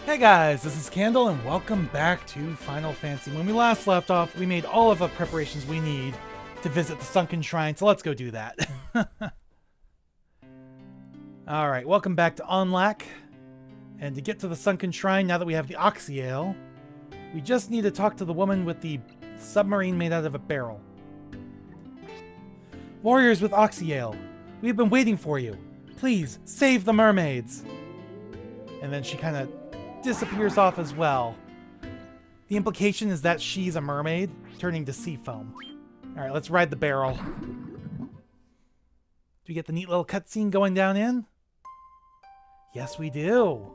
Hey guys, this is Candle and welcome back to Final Fantasy. When we last left off, we made all of the preparations we need to visit the Sunken Shrine, so let's go do that. Alright, welcome back to Onlak. And to get to the Sunken Shrine, now that we have the Oxyale, we just need to talk to the woman with the submarine made out of a barrel. Warriors with Oxyale, we've been waiting for you. Please, save the mermaids. And then she kind of disappears off as well. The implication is that she's a mermaid turning to sea foam. Alright, let's ride the barrel. Do we get the neat little cutscene going down in? Yes, we do.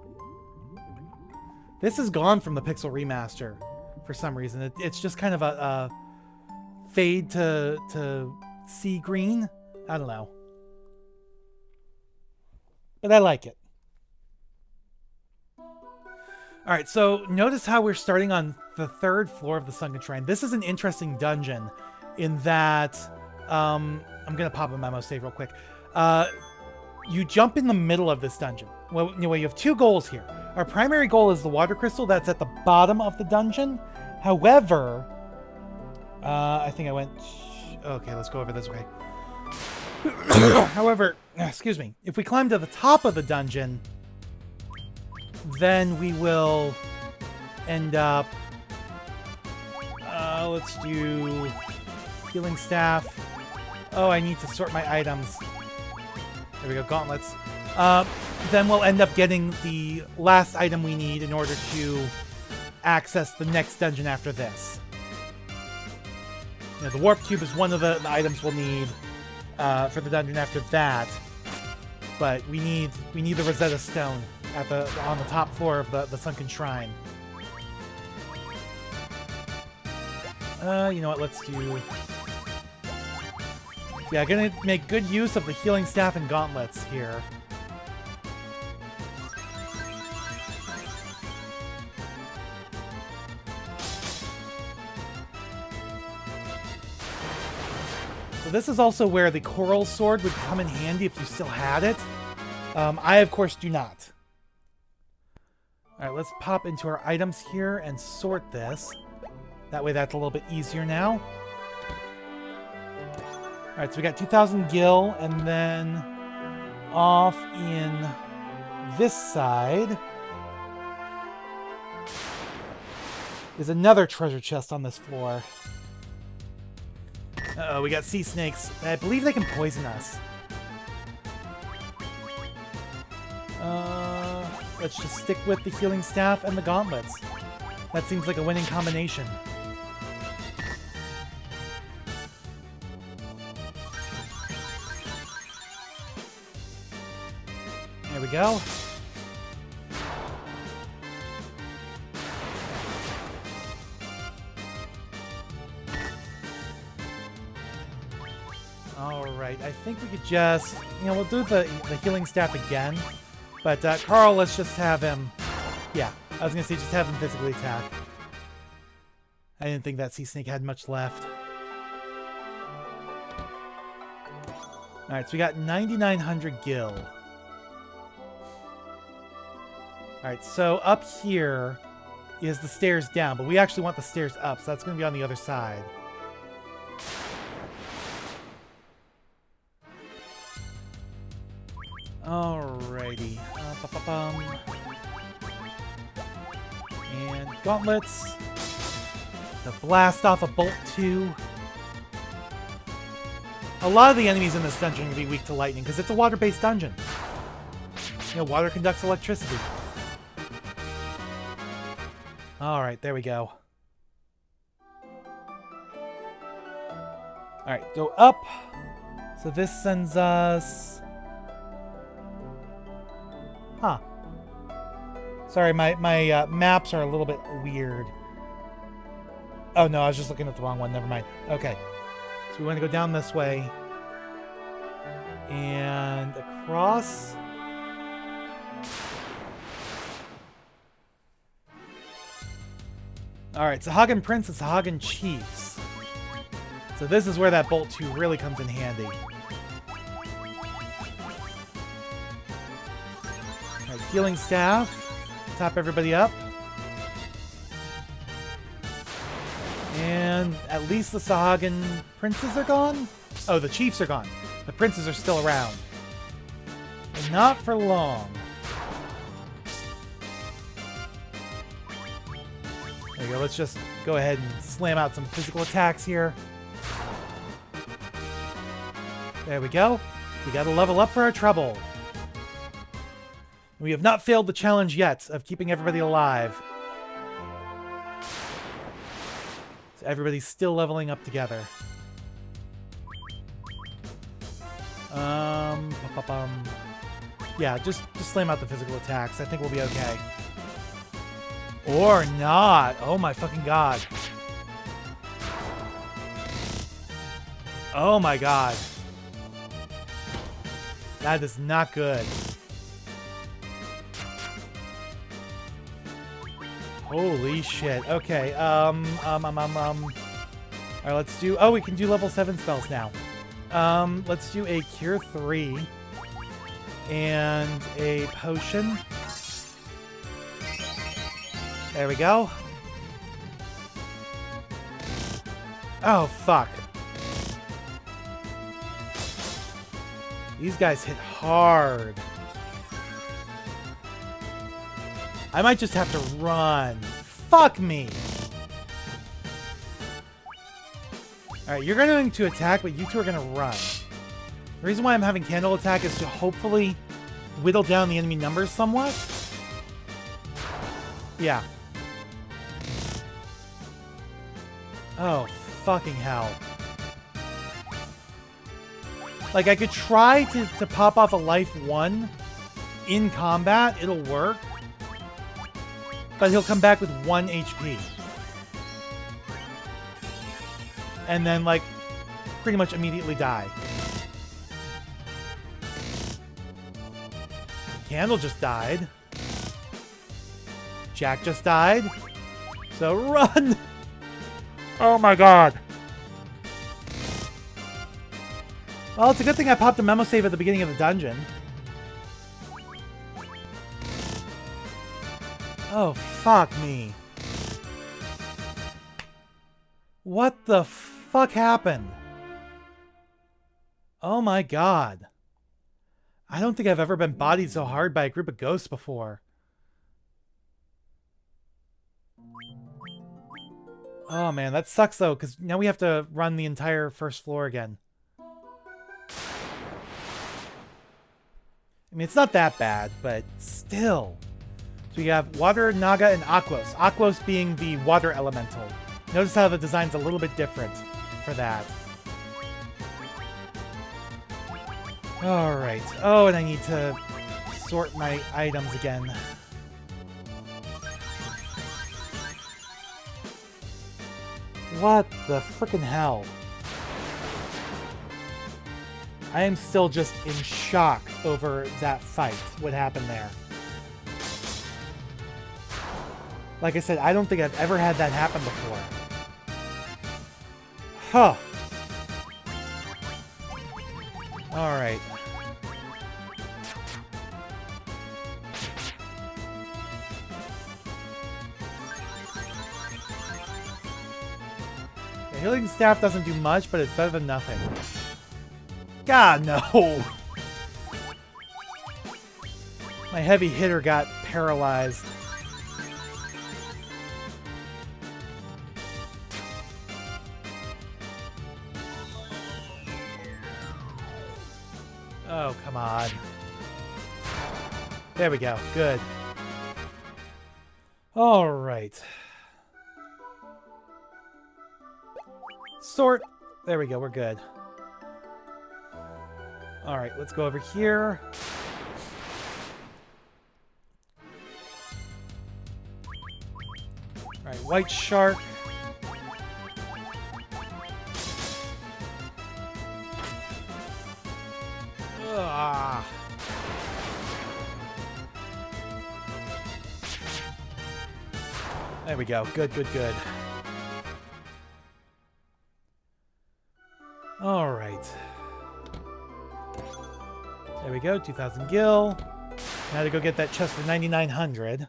This is gone from the Pixel Remaster for some reason. It's just kind of a fade to sea green. I don't know. But I like it. Alright, so notice how we're starting on the third floor of the Sunken Shrine. This is an interesting dungeon in that... I'm going to pop a memo save real quick. You jump in the middle of this dungeon. Well, anyway, you have two goals here. Our primary goal is the water crystal that's at the bottom of the dungeon. However... I think I went... Okay, let's go over this way. However, excuse me. If we climb to the top of the dungeon... then we will end up... let's do... healing staff. Oh, I need to sort my items. There we go, gauntlets. Then we'll end up getting the last item we need in order to access the next dungeon after this. You know, the warp cube is one of the items we'll need for the dungeon after that. But we need the Rosetta Stone on the top floor of the Sunken Shrine. You know what? Let's do... Yeah, gonna make good use of the healing staff and gauntlets here. So this is also where the coral sword would come in handy if you still had it. I, of course, do not. Alright, let's pop into our items here and sort this. That way that's a little bit easier now. Alright, so we got 2,000 gil, and then off in this side is another treasure chest on this floor. Uh-oh, we got sea snakes. I believe they can poison us. Let's just stick with the healing staff and the gauntlets. That seems like a winning combination. There we go. Alright, I think we could just... You know, we'll do the healing staff again. But Carl, let's just have him... Yeah, I was going to say just have him physically attack. I didn't think that sea snake had much left. Alright, so we got 9,900 gil. Alright, so up here is the stairs down, but we actually want the stairs up, so that's going to be on the other side. Alrighty. And gauntlets. To blast off a bolt 2. A lot of the enemies in this dungeon will be weak to lightning, because it's a water-based dungeon. You know, water conducts electricity. Alright, there we go. Alright, go up. So this sends us... Huh. Sorry, my maps are a little bit weird. Oh no, I was just looking at the wrong one. Never mind. Okay. So we want to go down this way. And across. Alright, Sahagin Prince and Sahagin Chiefs. So this is where that Bolt 2 really comes in handy. Alright, Healing Staff top everybody up. And at least the Sahagan princes are gone? Oh, the chiefs are gone. The princes are still around. But not for long. There you go. Let's just go ahead and slam out some physical attacks here. There we go. We got to level up for our trouble. We have not failed the challenge yet of keeping everybody alive. So everybody's still leveling up together. Yeah, just slam out the physical attacks. I think we'll be okay. Or not. Oh my fucking god. Oh my god. That is not good. Holy shit. Okay, Alright, let's do... Oh, we can do level 7 spells now. Let's do a Cure 3. And a Potion. There we go. Oh, fuck. These guys hit hard. I might just have to run. Fuck me. Alright, you're going to attack, but you two are going to run. The reason why I'm having Candle attack is to hopefully whittle down the enemy numbers somewhat. Yeah. Oh, fucking hell. Like, I could try to pop off a life 1 in combat. It'll work. But he'll come back with 1 HP. And then, like, pretty much immediately die. Candle just died. Jack just died. So run! Oh my god. Well, it's a good thing I popped a memo save at the beginning of the dungeon. Oh, fuck me. What the fuck happened? Oh my god. I don't think I've ever been bodied so hard by a group of ghosts before. Oh man, that sucks though, because now we have to run the entire first floor again. I mean, it's not that bad, but still. So we have Water, Naga, and Aquos. Aquos being the water elemental. Notice how the design's a little bit different for that. Alright. Oh, and I need to sort my items again. What the frickin' hell? I am still just in shock over that fight, what happened there. Like I said, I don't think I've ever had that happen before. Huh. Alright. The healing staff doesn't do much, but it's better than nothing. God, no! My heavy hitter got paralyzed. Oh, come on. There we go. Good. All right. Sort. There we go. We're good. All right. Let's go over here. All right. White shark. Ugh. There we go. Good, good, good. All right. There we go. 2,000 gil. Now to go get that chest for 9,900.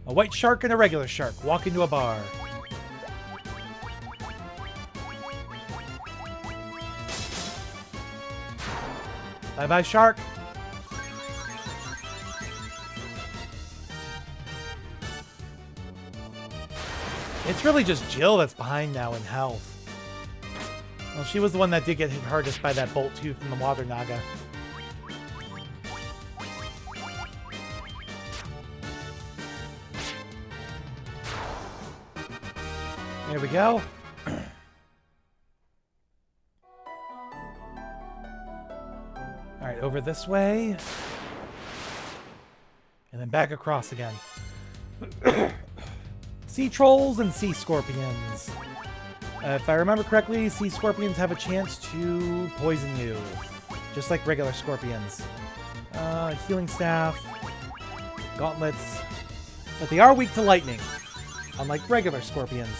A white shark and a regular shark walk into a bar. Bye-bye, shark. It's really just Jill that's behind now in health. Well, she was the one that did get hit hardest by that bolt too from the Water Naga. There we go. Alright, over this way. And then back across again. Sea trolls and sea scorpions. If I remember correctly, sea scorpions have a chance to poison you. Just like regular scorpions. Healing staff. Gauntlets. But they are weak to lightning. Unlike regular scorpions.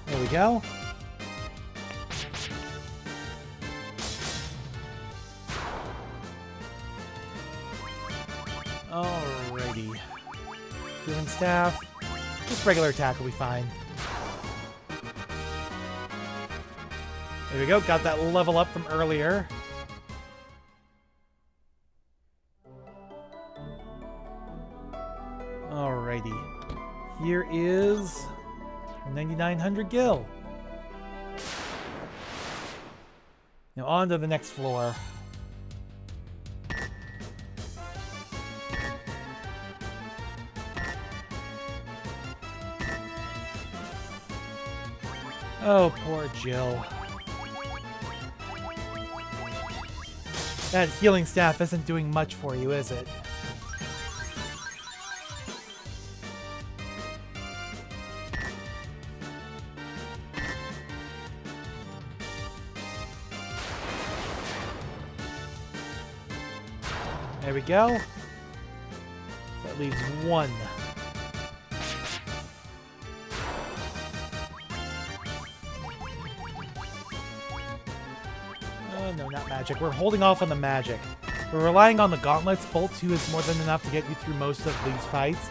There we go. Alrighty. Healing staff. Just regular attack will be fine. There we go. Got that level up from earlier. Alrighty. Here is 9,900 gil. Now on to the next floor. Oh, poor Jill. That healing staff isn't doing much for you, is it? There we go. That leaves one. Oh, no, not magic. We're holding off on the magic. We're relying on the gauntlets. Bolt 2 is more than enough to get you through most of these fights.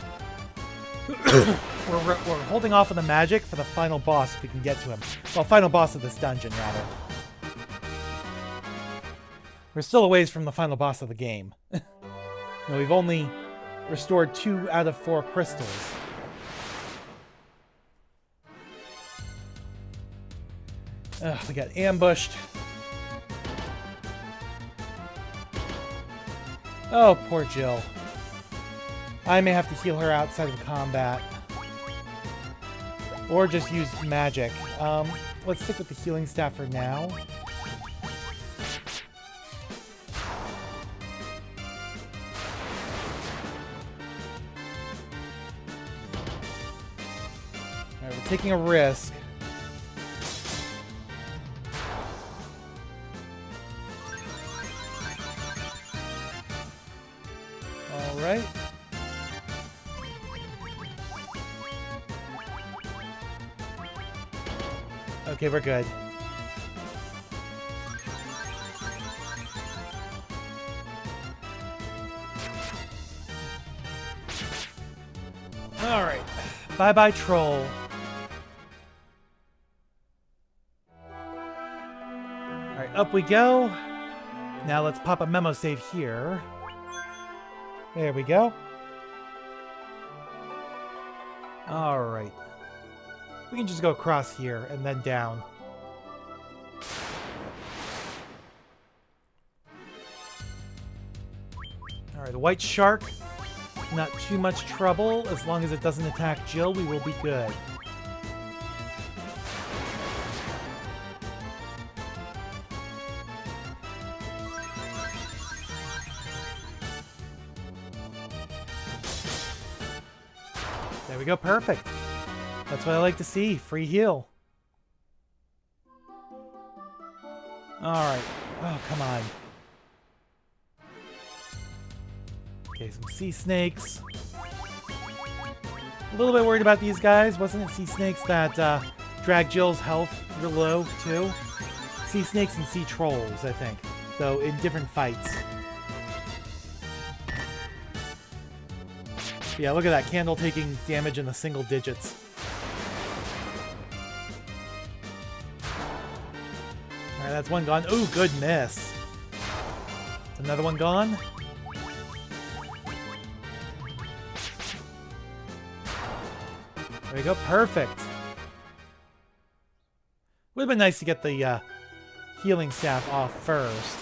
we're holding off on the magic for the final boss if we can get to him. Well, final boss of this dungeon, rather. We're still a ways from the final boss of the game. No, we've only restored 2 out of 4 crystals. Ugh, we got ambushed. Oh, poor Jill. I may have to heal her outside of combat. Or just use magic. Let's stick with the healing staff for now. Alright, we're taking a risk. Alright. Okay, we're good. Alright. Bye-bye, troll. Alright, up we go. Now let's pop a memo save here. There we go. Alright. We can just go across here and then down. Alright, the white shark. Not too much trouble. As long as it doesn't attack Jill, we will be good. There we go, perfect. That's what I like to see. Free heal. Alright. Oh, come on. Okay, some sea snakes. A little bit worried about these guys. Wasn't it sea snakes that dragged Jill's health real low, too? sea snakes and sea trolls, I think. Though in different fights. Yeah, look at that. Candle taking damage in the single digits. Alright, that's one gone. Ooh, good miss. Another one gone. There we go. Perfect. Would have been nice to get the healing staff off first.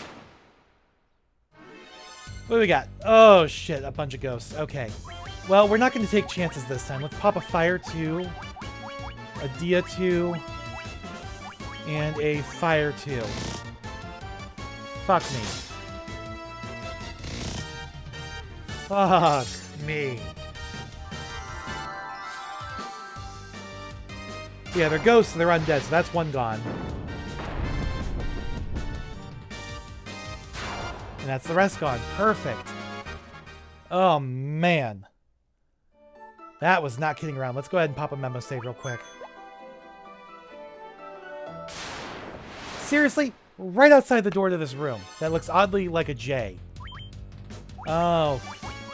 What do we got? Oh, shit. A bunch of ghosts. Okay. Well, we're not going to take chances this time. Let's pop a Fire 2, a Dia 2, and a Fire 2. Fuck me. Fuck me. Yeah, they're ghosts, they're undead, so that's one gone. And that's the rest gone. Perfect. Oh, man. That was not kidding around. Let's go ahead and pop a memo save real quick. Seriously? Right outside the door to this room. That looks oddly like a J. Oh,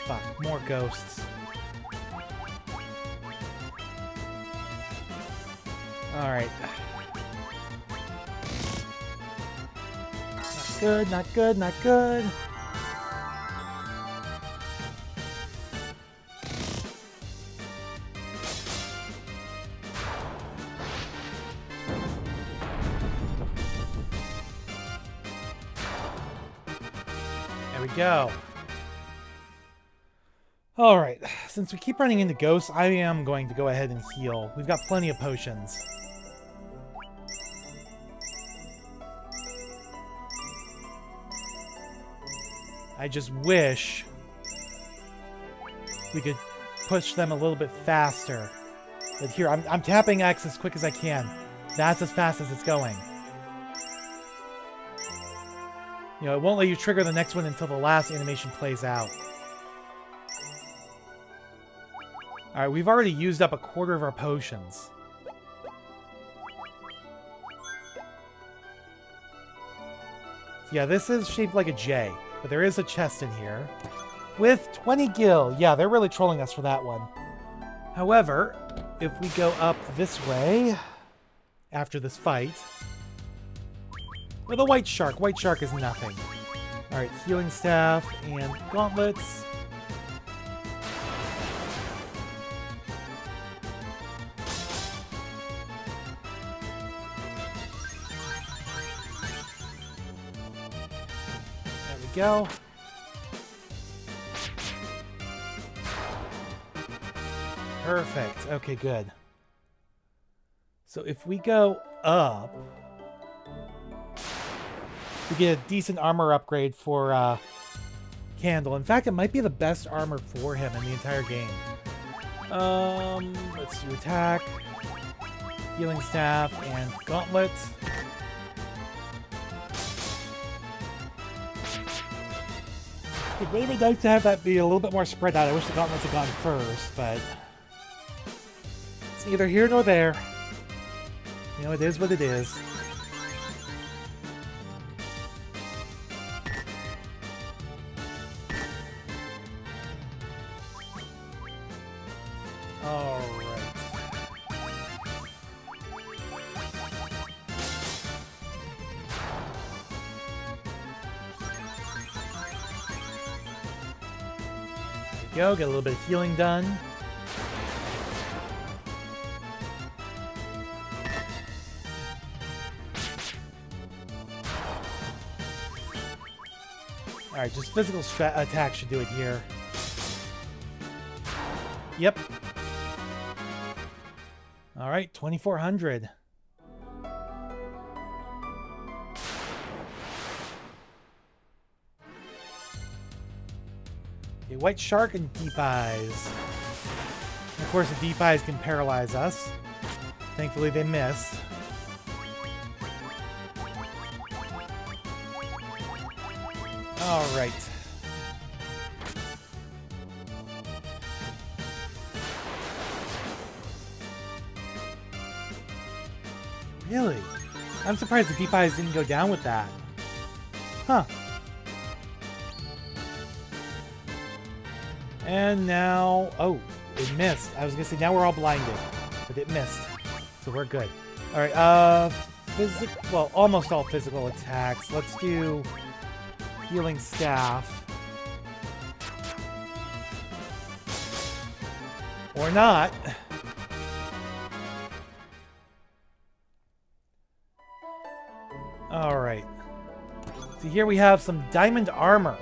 fuck. More ghosts. Alright. Not good, not good, not good. There we go. Alright, since we keep running into ghosts, I am going to go ahead and heal. We've got plenty of potions. I just wish we could push them a little bit faster. But here, I'm tapping X as quick as I can. That's as fast as it's going. You know, it won't let you trigger the next one until the last animation plays out. Alright, we've already used up a quarter of our potions. So yeah, this is shaped like a J. But there is a chest in here. With 20 gil. Yeah, they're really trolling us for that one. However, if we go up this way, after this fight, with a white shark. White shark is nothing. Alright, healing staff and gauntlets. Go. Perfect. Okay, good. So if we go up, we get a decent armor upgrade for Candle. In fact, it might be the best armor for him in the entire game. Let's do attack, healing staff, and gauntlet. It'd really be nice to have that be a little bit more spread out. I wish the gauntlets had gone first, but it's neither here nor there. You know, it is what it is. Alright. Go, get a little bit of healing done. Alright, just physical attack should do it here. Yep. Alright, 2400. A white shark and deep eyes. And of course, the deep eyes can paralyze us. Thankfully, they missed. Alright. Really? I'm surprised the deep eyes didn't go down with that. Huh. And now... Oh, it missed. I was gonna say now we're all blinded. But it missed. So we're good. Alright, well, almost all physical attacks. Let's do healing staff. Or not. Alright. So here we have some diamond armor.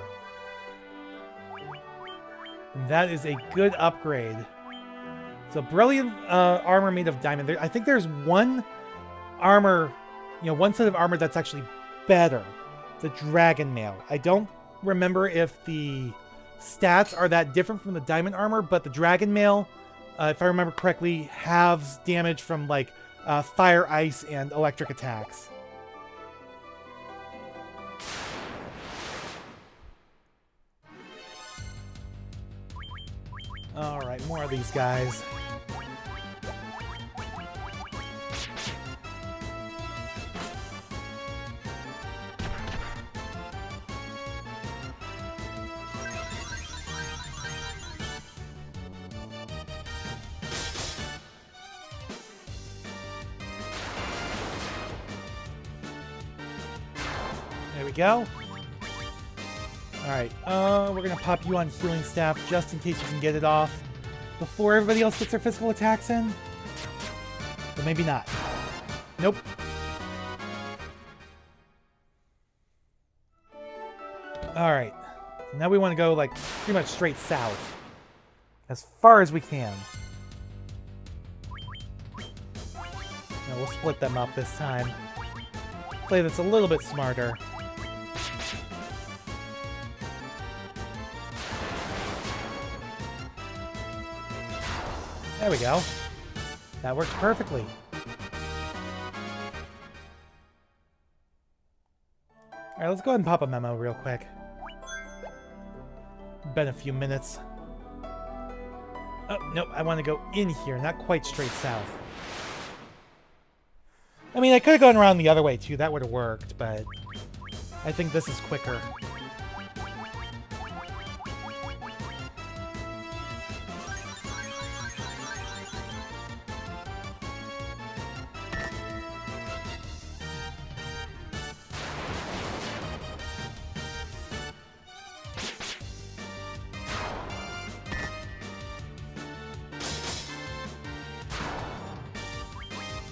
And that is a good upgrade. So brilliant armor made of diamond. I think there's one armor, one set of armor that's actually better. The dragon mail. I don't remember if the stats are that different from the diamond armor, but the dragon mail, if I remember correctly, halves damage from like fire, ice, and electric attacks. Alright, more of these guys. There we go. Alright, we're gonna pop you on healing staff just in case you can get it off before everybody else gets their physical attacks in. But maybe not. Nope. Alright. Now we want to go, like, pretty much straight south. As far as we can. Now we'll split them up this time. Play this a little bit smarter. There we go. That works perfectly. Alright, let's go ahead and pop a memo real quick. Been a few minutes. Oh, nope, I want to go in here, not quite straight south. I mean, I could have gone around the other way too, that would have worked, but I think this is quicker.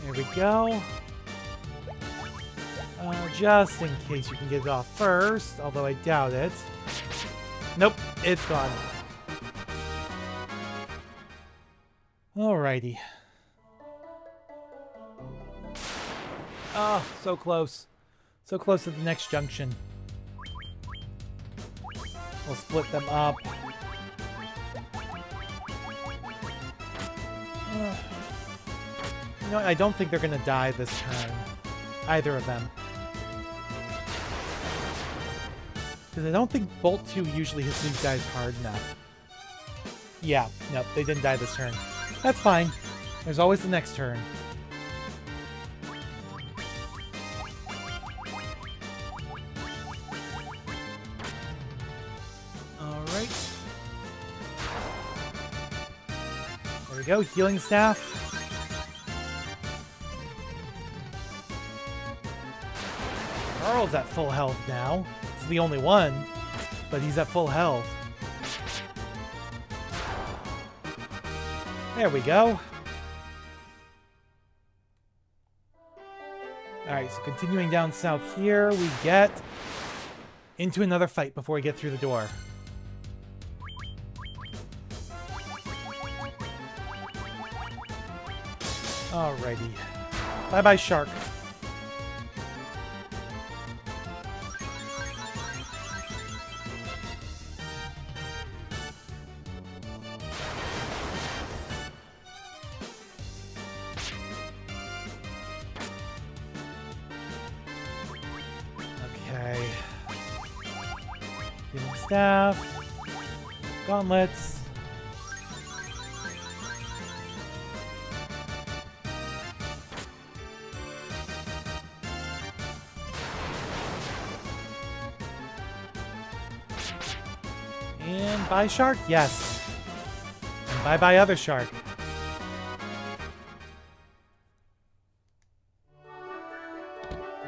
There we go. Just in case you can get it off first, although I doubt it. Nope, it's gone. Alrighty. Oh, so close. So close to the next junction. We'll split them up. You know what? I don't think they're gonna die this turn. Either of them. Because I don't think Bolt 2 usually hits these guys hard enough. Yeah, nope, they didn't die this turn. That's fine. There's always the next turn. Alright. There we go, healing staff. Carl's at full health now. He's the only one, but he's at full health. There we go. Alright, so continuing down south here, we get into another fight before we get through the door. Alrighty. Bye-bye, shark. Okay. Healing staff. Gauntlets. And buy shark? Yes. And bye other shark.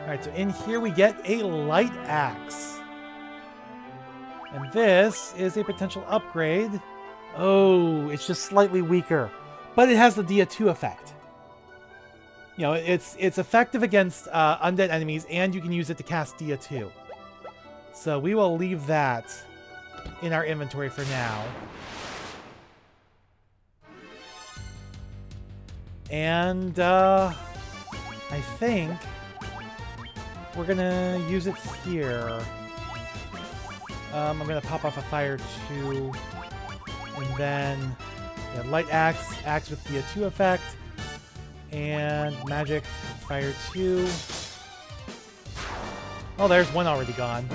Alright, so in here we get a light axe. And this is a potential upgrade. Oh, it's just slightly weaker. But it has the Dia 2 effect. You know, it's effective against undead enemies, and you can use it to cast Dia 2. So we will leave that in our inventory for now. And I think we're gonna use it here. I'm gonna pop off a fire 2, and then light axe, axe with the 2 effect, and magic fire 2. Oh, there's one already gone.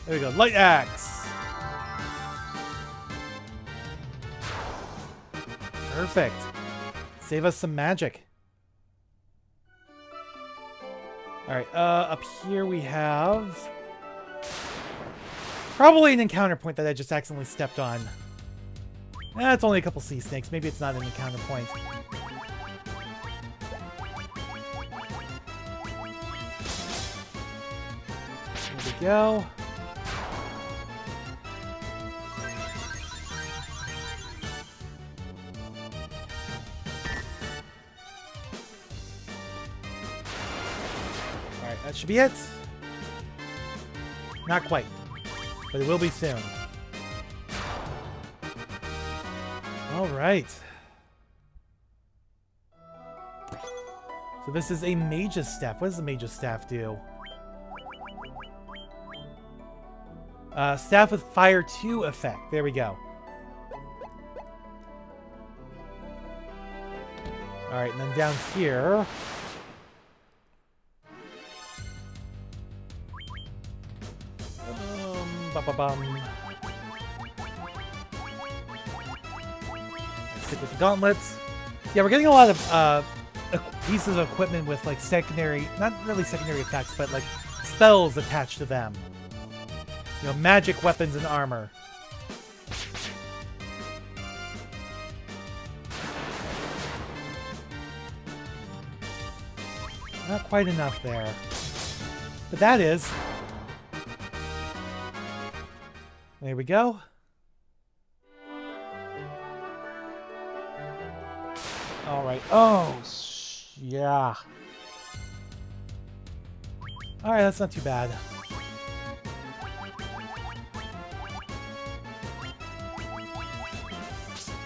There we go, light axe. Perfect. Save us some magic. Alright, up here we have probably an encounter point that I just accidentally stepped on. It's only a couple sea snakes. Maybe it's not an encounter point. There we go. Alright, that should be it. Not quite, but it will be soon. Alright. So this is a mage's staff. What does the mage's staff do? Staff with fire 2 effect. There we go. Alright, and then down here... Stick with the gauntlets. Yeah, we're getting a lot of pieces of equipment with like secondary, not really secondary effects, but like spells attached to them. You know, magic weapons and armor. Not quite enough there. But that is. There we go. Alright. Oh, yeah. Alright, that's not too bad.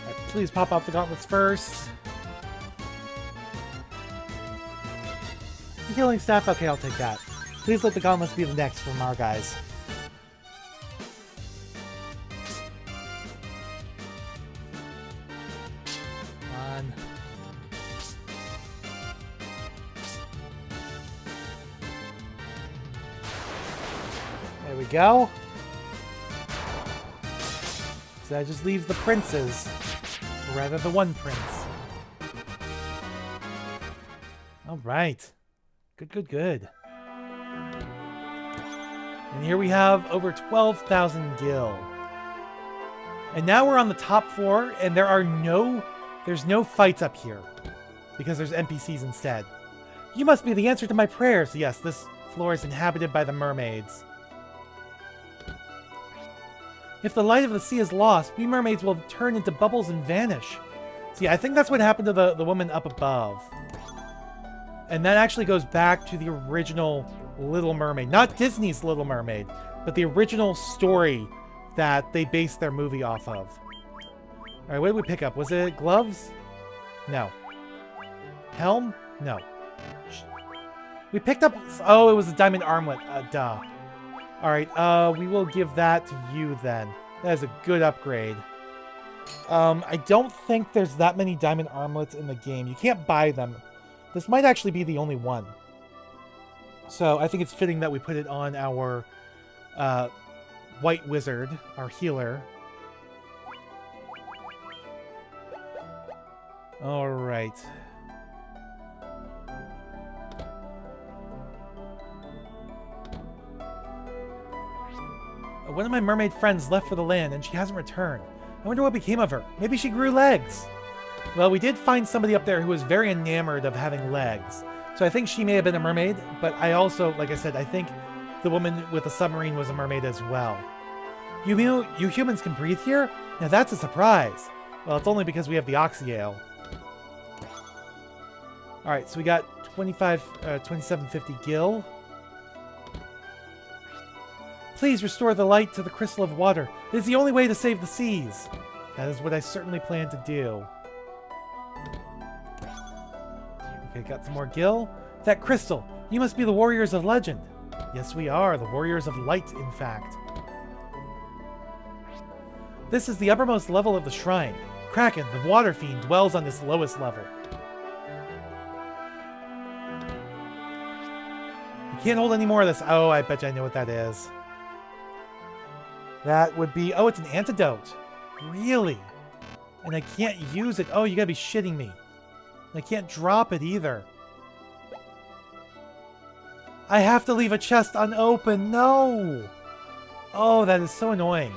Alright, please pop off the gauntlets first. The healing staff? Okay, I'll take that. Please let the gauntlets be the next from our guys. There we go. So that just leaves the princes. Or rather, the one prince. Alright. Good. And here we have over 12,000 gil. And now we're on the top floor, and there's no fights up here. Because there's NPCs instead. You must be the answer to my prayers. Yes, this floor is inhabited by the mermaids. If the light of the sea is lost, we mermaids will turn into bubbles and vanish. See, I think that's what happened to the woman up above. And that actually goes back to the original Little Mermaid. Not Disney's Little Mermaid, but the original story that they based their movie off of. Alright, what did we pick up? Was it gloves? No. Helm? No. We picked up... Oh, it was a diamond armlet. Duh. Alright, we will give that to you then. That is a good upgrade. I don't think there's that many diamond armlets in the game. You can't buy them. This might actually be the only one. So I think it's fitting that we put it on our white wizard, our healer. Alright. One of my mermaid friends left for the land and she hasn't returned. I wonder what became of her. Maybe she grew legs. Well, we did find somebody up there who was very enamored of having legs. So I think she may have been a mermaid, but I also, like I said, I think the woman with the submarine was a mermaid as well. You humans can breathe here? Now that's a surprise. Well, it's only because we have the Oxyale. Alright, so we got 2750 gil. Please restore the light to the crystal of water. It is the only way to save the seas. That is what I certainly plan to do. Okay, got some more gil. That crystal. You must be the warriors of legend. Yes, we are. The warriors of light, in fact. This is the uppermost level of the shrine. Kraken, the water fiend, dwells on this lowest level. You can't hold any more of this. Oh, I bet you I know what that is. That would be... Oh, it's an antidote. Really? And I can't use it. Oh, you gotta be shitting me. I can't drop it either. I have to leave a chest unopened. No! Oh, that is so annoying.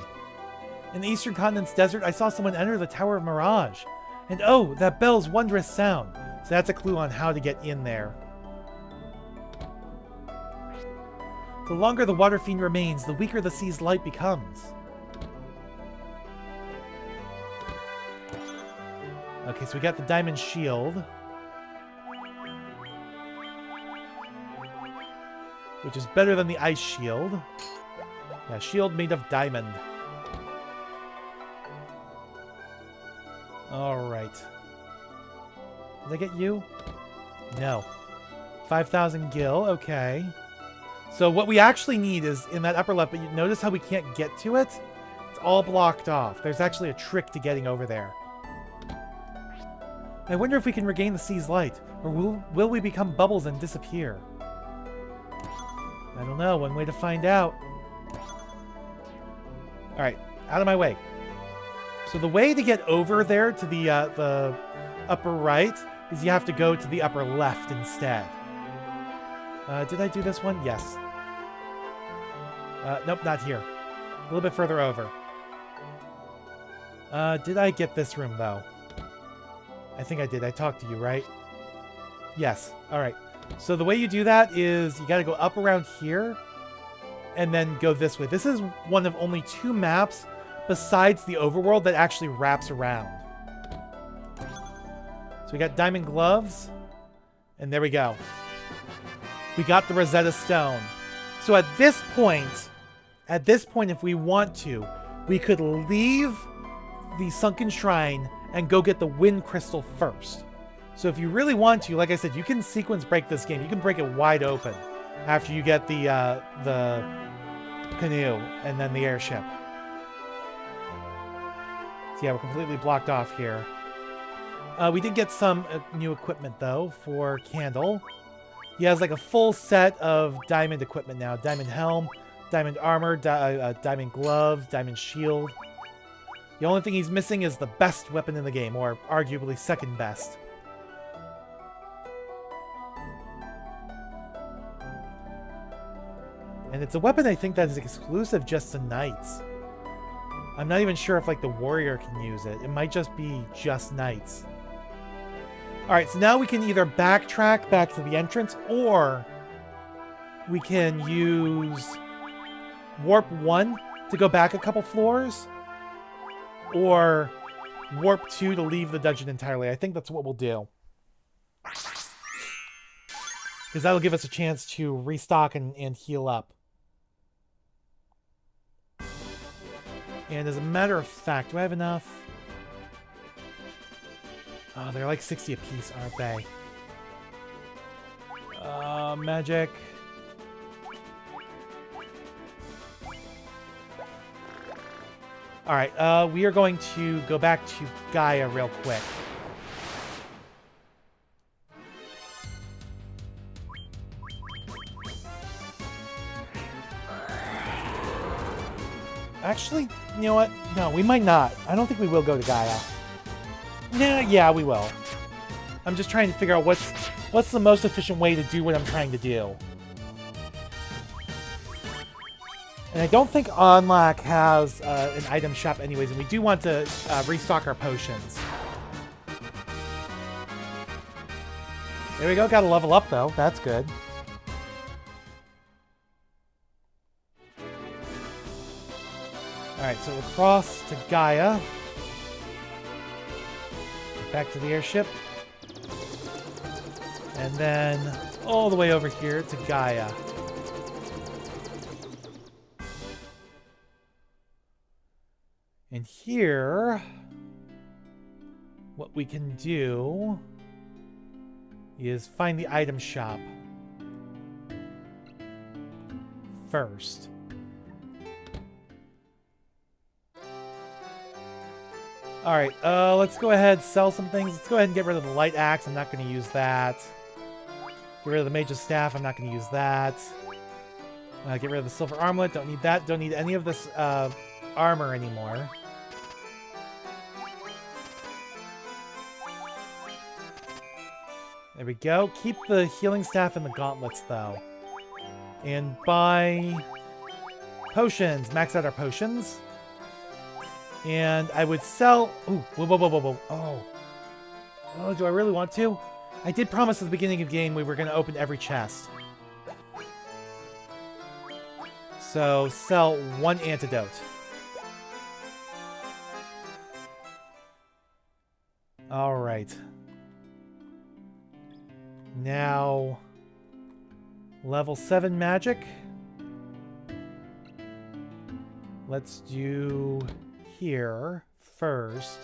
In the Eastern Continent's desert, I saw someone enter the Tower of Mirage. And oh, that bell's wondrous sound. So that's a clue on how to get in there. The longer the water fiend remains, the weaker the sea's light becomes. Okay, so we got the diamond shield. Which is better than the ice shield. Yeah, shield made of diamond. Alright. Did I get you? No. 5,000 gil, okay. So what we actually need is in that upper left, but you notice how we can't get to it? It's all blocked off. There's actually a trick to getting over there. I wonder if we can regain the sea's light, or will we become bubbles and disappear? I don't know. One way to find out. Alright, out of my way. So the way to get over there to the upper right is you have to go to the upper left instead. Did I do this one? Yes. Nope, not here. A little bit further over. Did I get this room, though? I think I did. I talked to you, right? Yes. Alright. So the way you do that is you gotta go up around here and then go this way. This is one of only 2 maps besides the overworld that actually wraps around. So we got diamond gloves. And there we go. We got the Rosetta Stone. So at this point, if we want to, we could leave the Sunken Shrine and go get the Wind Crystal first. So if you really want to, like I said, you can sequence break this game. You can break it wide open after you get the canoe and then the airship. So yeah, we're completely blocked off here. We did get some new equipment, though, for Candle. He has like a full set of diamond equipment now. Diamond helm, diamond armor, diamond gloves, diamond shield. The only thing he's missing is the best weapon in the game, or arguably second best. And it's a weapon I think that is exclusive just to knights. I'm not even sure if like the warrior can use it. It might just be just knights. Alright, so now we can either backtrack back to the entrance, or we can use Warp 1 to go back a couple floors, or Warp 2 to leave the dungeon entirely. I think that's what we'll do. Because that'll give us a chance to restock and heal up. And as a matter of fact, do I have enough? Oh, they're like 60 apiece, aren't they? Magic. Alright, we are going to go back to Gaia real quick. Actually, you know what? No, we might not. I don't think we will go to Gaia. Yeah, we will. I'm just trying to figure out what's the most efficient way to do what I'm trying to do. And I don't think Onlak has an item shop anyways, and we do want to restock our potions. There we go, got a level up though, that's good. Alright, so across to Gaia. Back to the airship. And then all the way over here to Gaia. And here, what we can do is find the item shop first. Alright, let's go ahead, sell some things. Let's go ahead and get rid of the light axe. I'm not going to use that. Get rid of the mage's staff. I'm not going to use that. Get rid of the silver armlet. Don't need that. Don't need any of this armor anymore. There we go. Keep the healing staff and the gauntlets, though. And buy potions. Max out our potions. And I would sell... Ooh, whoa, whoa, whoa, whoa, whoa. Oh. Oh, do I really want to? I did promise at the beginning of the game we were going to open every chest. So, sell one antidote. Alright. Now... Level 7 magic. Let's do... here first.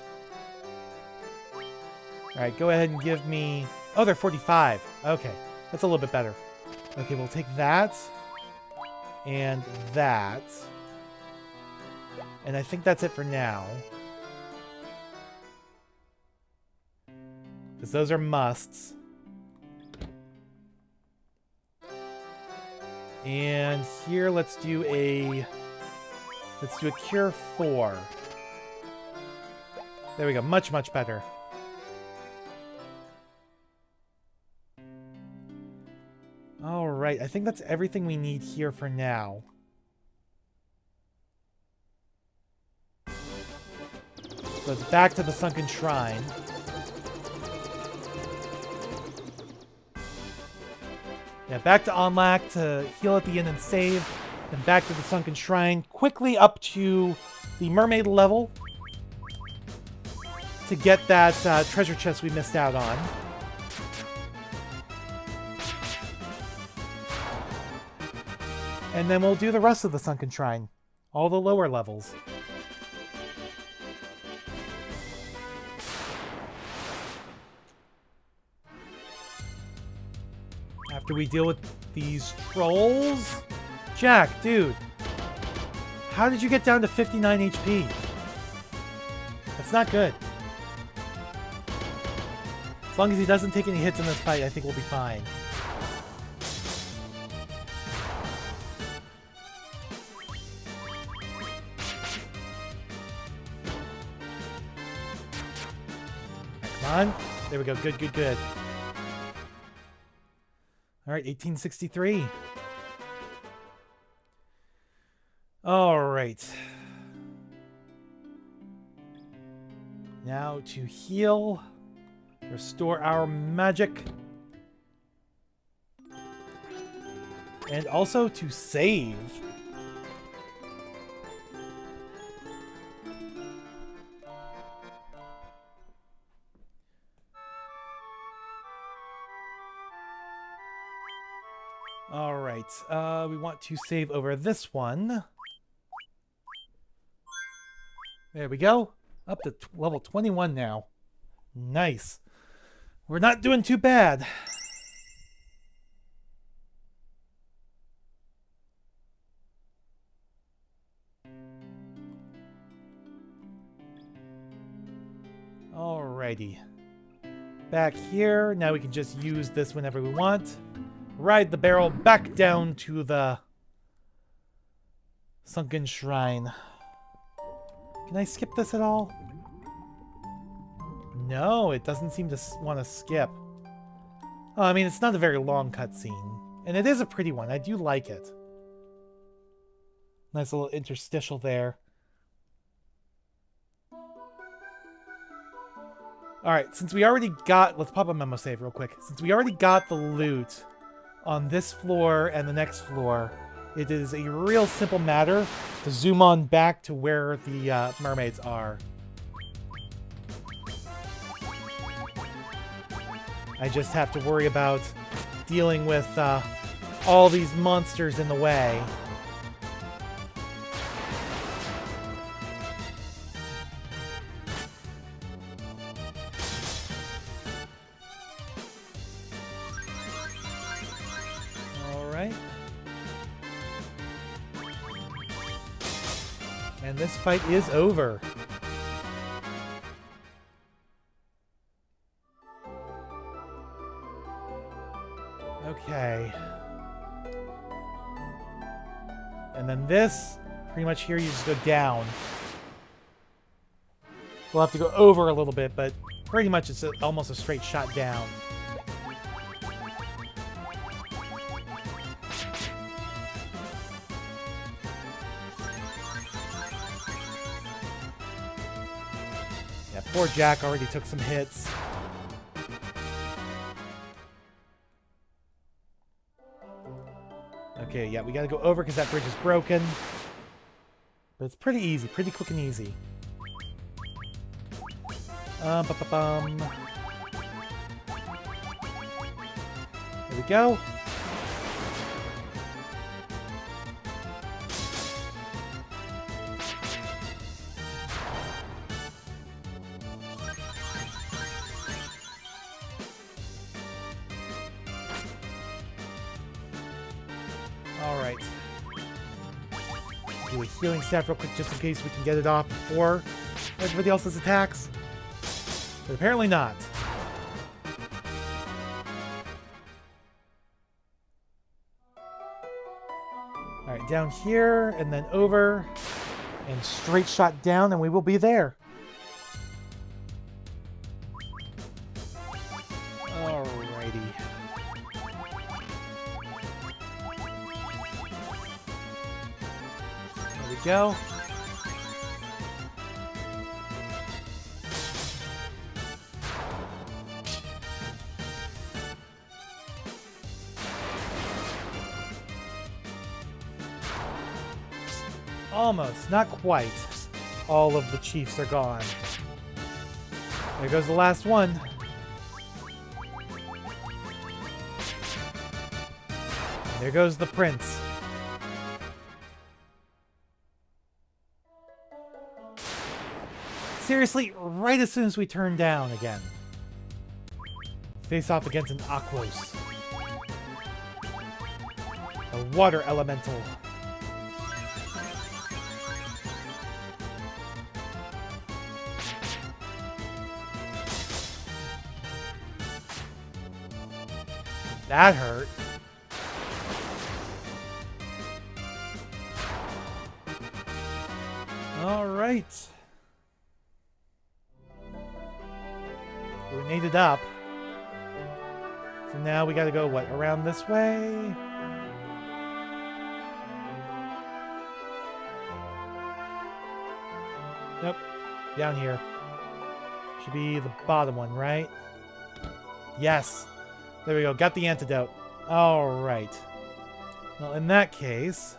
Alright, go ahead and give me... Oh, they're 45. Okay, that's a little bit better. Okay, we'll take that. And that. And I think that's it for now. Because those are musts. And here, let's do a cure 4. There we go. Much, much better. Alright, I think that's everything we need here for now. So it's back to the Sunken Shrine. Yeah, back to Onlak to heal at the inn and save. Then back to the Sunken Shrine. Quickly up to the mermaid level. To get that treasure chest we missed out on. And then we'll do the rest of the Sunken Shrine. All the lower levels. After we deal with these trolls? Jack, dude. How did you get down to 59 HP? That's not good. As long as he doesn't take any hits in this fight, I think we'll be fine. Come on. There we go. Good, good, good. Alright, 1863. Alright. Now to heal. Restore our magic. And also to save. Alright, we want to save over this one. There we go. Up to level 21 now. Nice. We're not doing too bad. Alrighty. Back here. Now we can just use this whenever we want. Ride the barrel back down to the Sunken Shrine. Can I skip this at all? No, it doesn't seem to want to skip. Oh, I mean, it's not a very long cutscene. And it is a pretty one. I do like it. Nice little interstitial there. Alright, since we already got... Let's pop a memo save real quick. Since we already got the loot on this floor and the next floor, it is a real simple matter to zoom on back to where the mermaids are. I just have to worry about dealing with all these monsters in the way. Alright. And this fight is over. Okay. And then this, pretty much here you just go down. We'll have to go over a little bit, but pretty much it's almost a straight shot down. Yeah, poor Jack already took some hits. Okay, yeah, we gotta go over because that bridge is broken. But it's pretty easy, pretty quick and easy. Ba-ba-bum. There we go. Alright. Do a healing staff real quick just in case we can get it off before everybody else's attacks. But apparently not. Alright, down here and then over and straight shot down and we will be there. Alrighty. There we go. Almost, not quite. All of the chiefs are gone. There goes the last one. There goes the prince. Seriously, right as soon as we turn down again. Face off against an Aquos. A water elemental. That hurt. All right. We made it up. So now we gotta go, what, around this way? Nope. Down here. Should be the bottom one, right? Yes. There we go. Got the antidote. Alright. Well, in that case,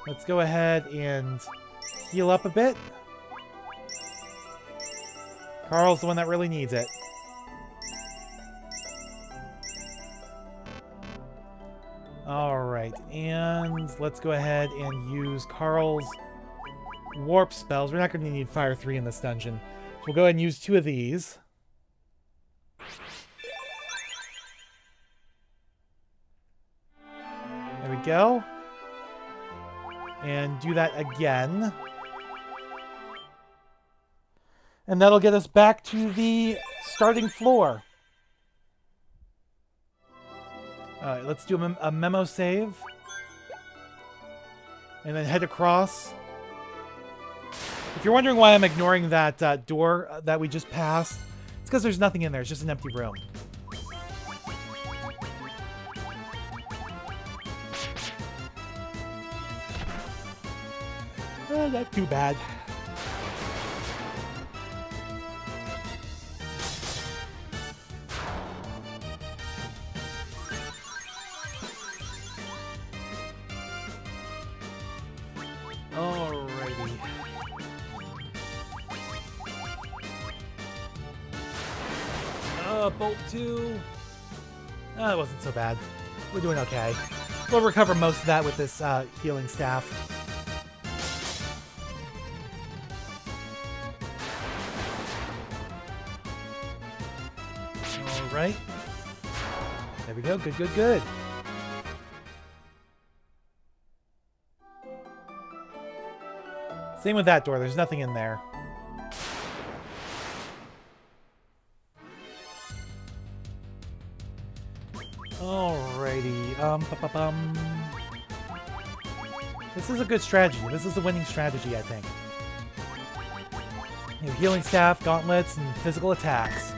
let's go ahead and heal up a bit. Carl's the one that really needs it. Alright, and let's go ahead and use Carl's warp spells. We're not going to need Fire 3 in this dungeon. So we'll go ahead and use 2 of these. There we go. And do that again. And that'll get us back to the starting floor. Alright, let's do a memo save. And then head across. If you're wondering why I'm ignoring that door that we just passed, it's because there's nothing in there. It's just an empty room. Not too bad. Alrighty. Bolt 2. That wasn't so bad. We're doing okay. We'll recover most of that with this healing staff. Alright. There we go. Good, good, good. Same with that door. There's nothing in there. Alrighty. This is a good strategy. This is a winning strategy, I think. You have healing staff, gauntlets, and physical attacks.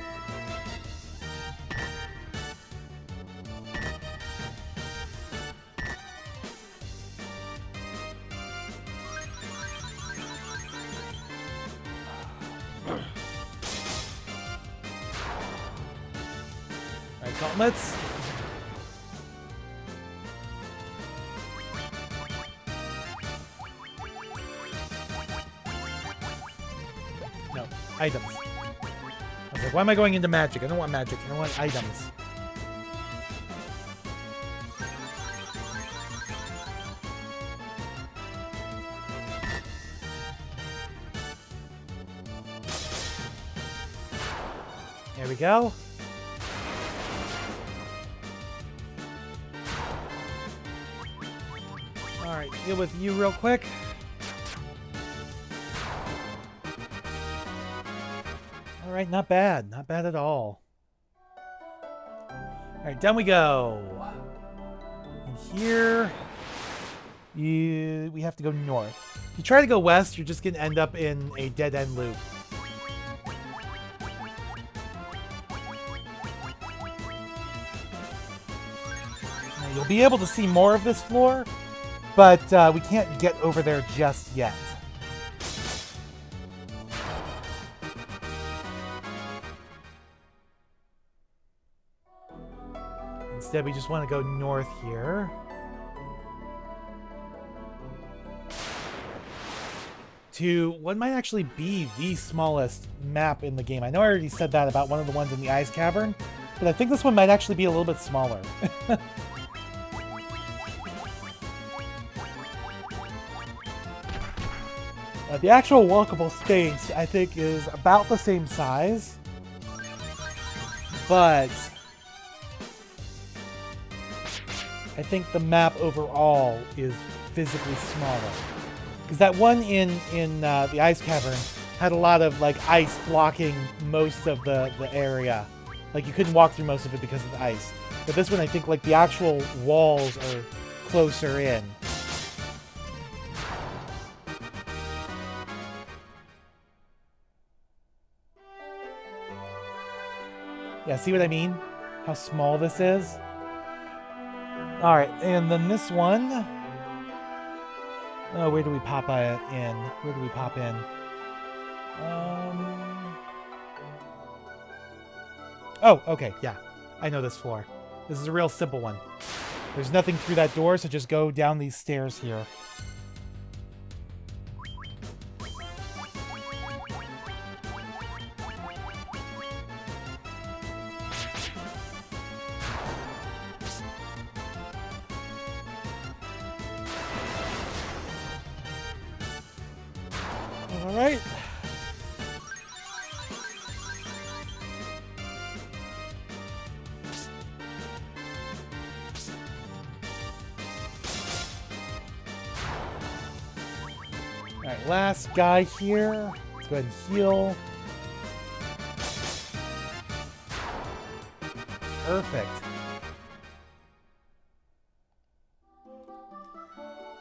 Alright, gauntlets. No, items. I was like, why am I going into magic? I don't want magic. I want items. There we go. Alright, deal with you real quick. Alright, not bad. Not bad at all. Alright, down we go. And here, we have to go north. If you try to go west, you're just going to end up in a dead-end loop. Now, you'll be able to see more of this floor, but we can't get over there just yet. Instead, we just want to go north here. To what might actually be the smallest map in the game. I know I already said that about one of the ones in the ice cavern, but I think this one might actually be a little bit smaller. The actual walkable space, I think, is about the same size, but I think the map overall is physically smaller. Because that one in the ice cavern had a lot of like ice blocking most of the area. Like you couldn't walk through most of it because of the ice. But this one, I think like the actual walls are closer in. Yeah, see what I mean? How small this is? Alright, and then this one... Oh, where do we pop in? Where do we pop in? Oh, okay, yeah. I know this floor. This is a real simple one. There's nothing through that door, so just go down these stairs here. Alright. Alright, last guy here. Let's go ahead and heal. Perfect.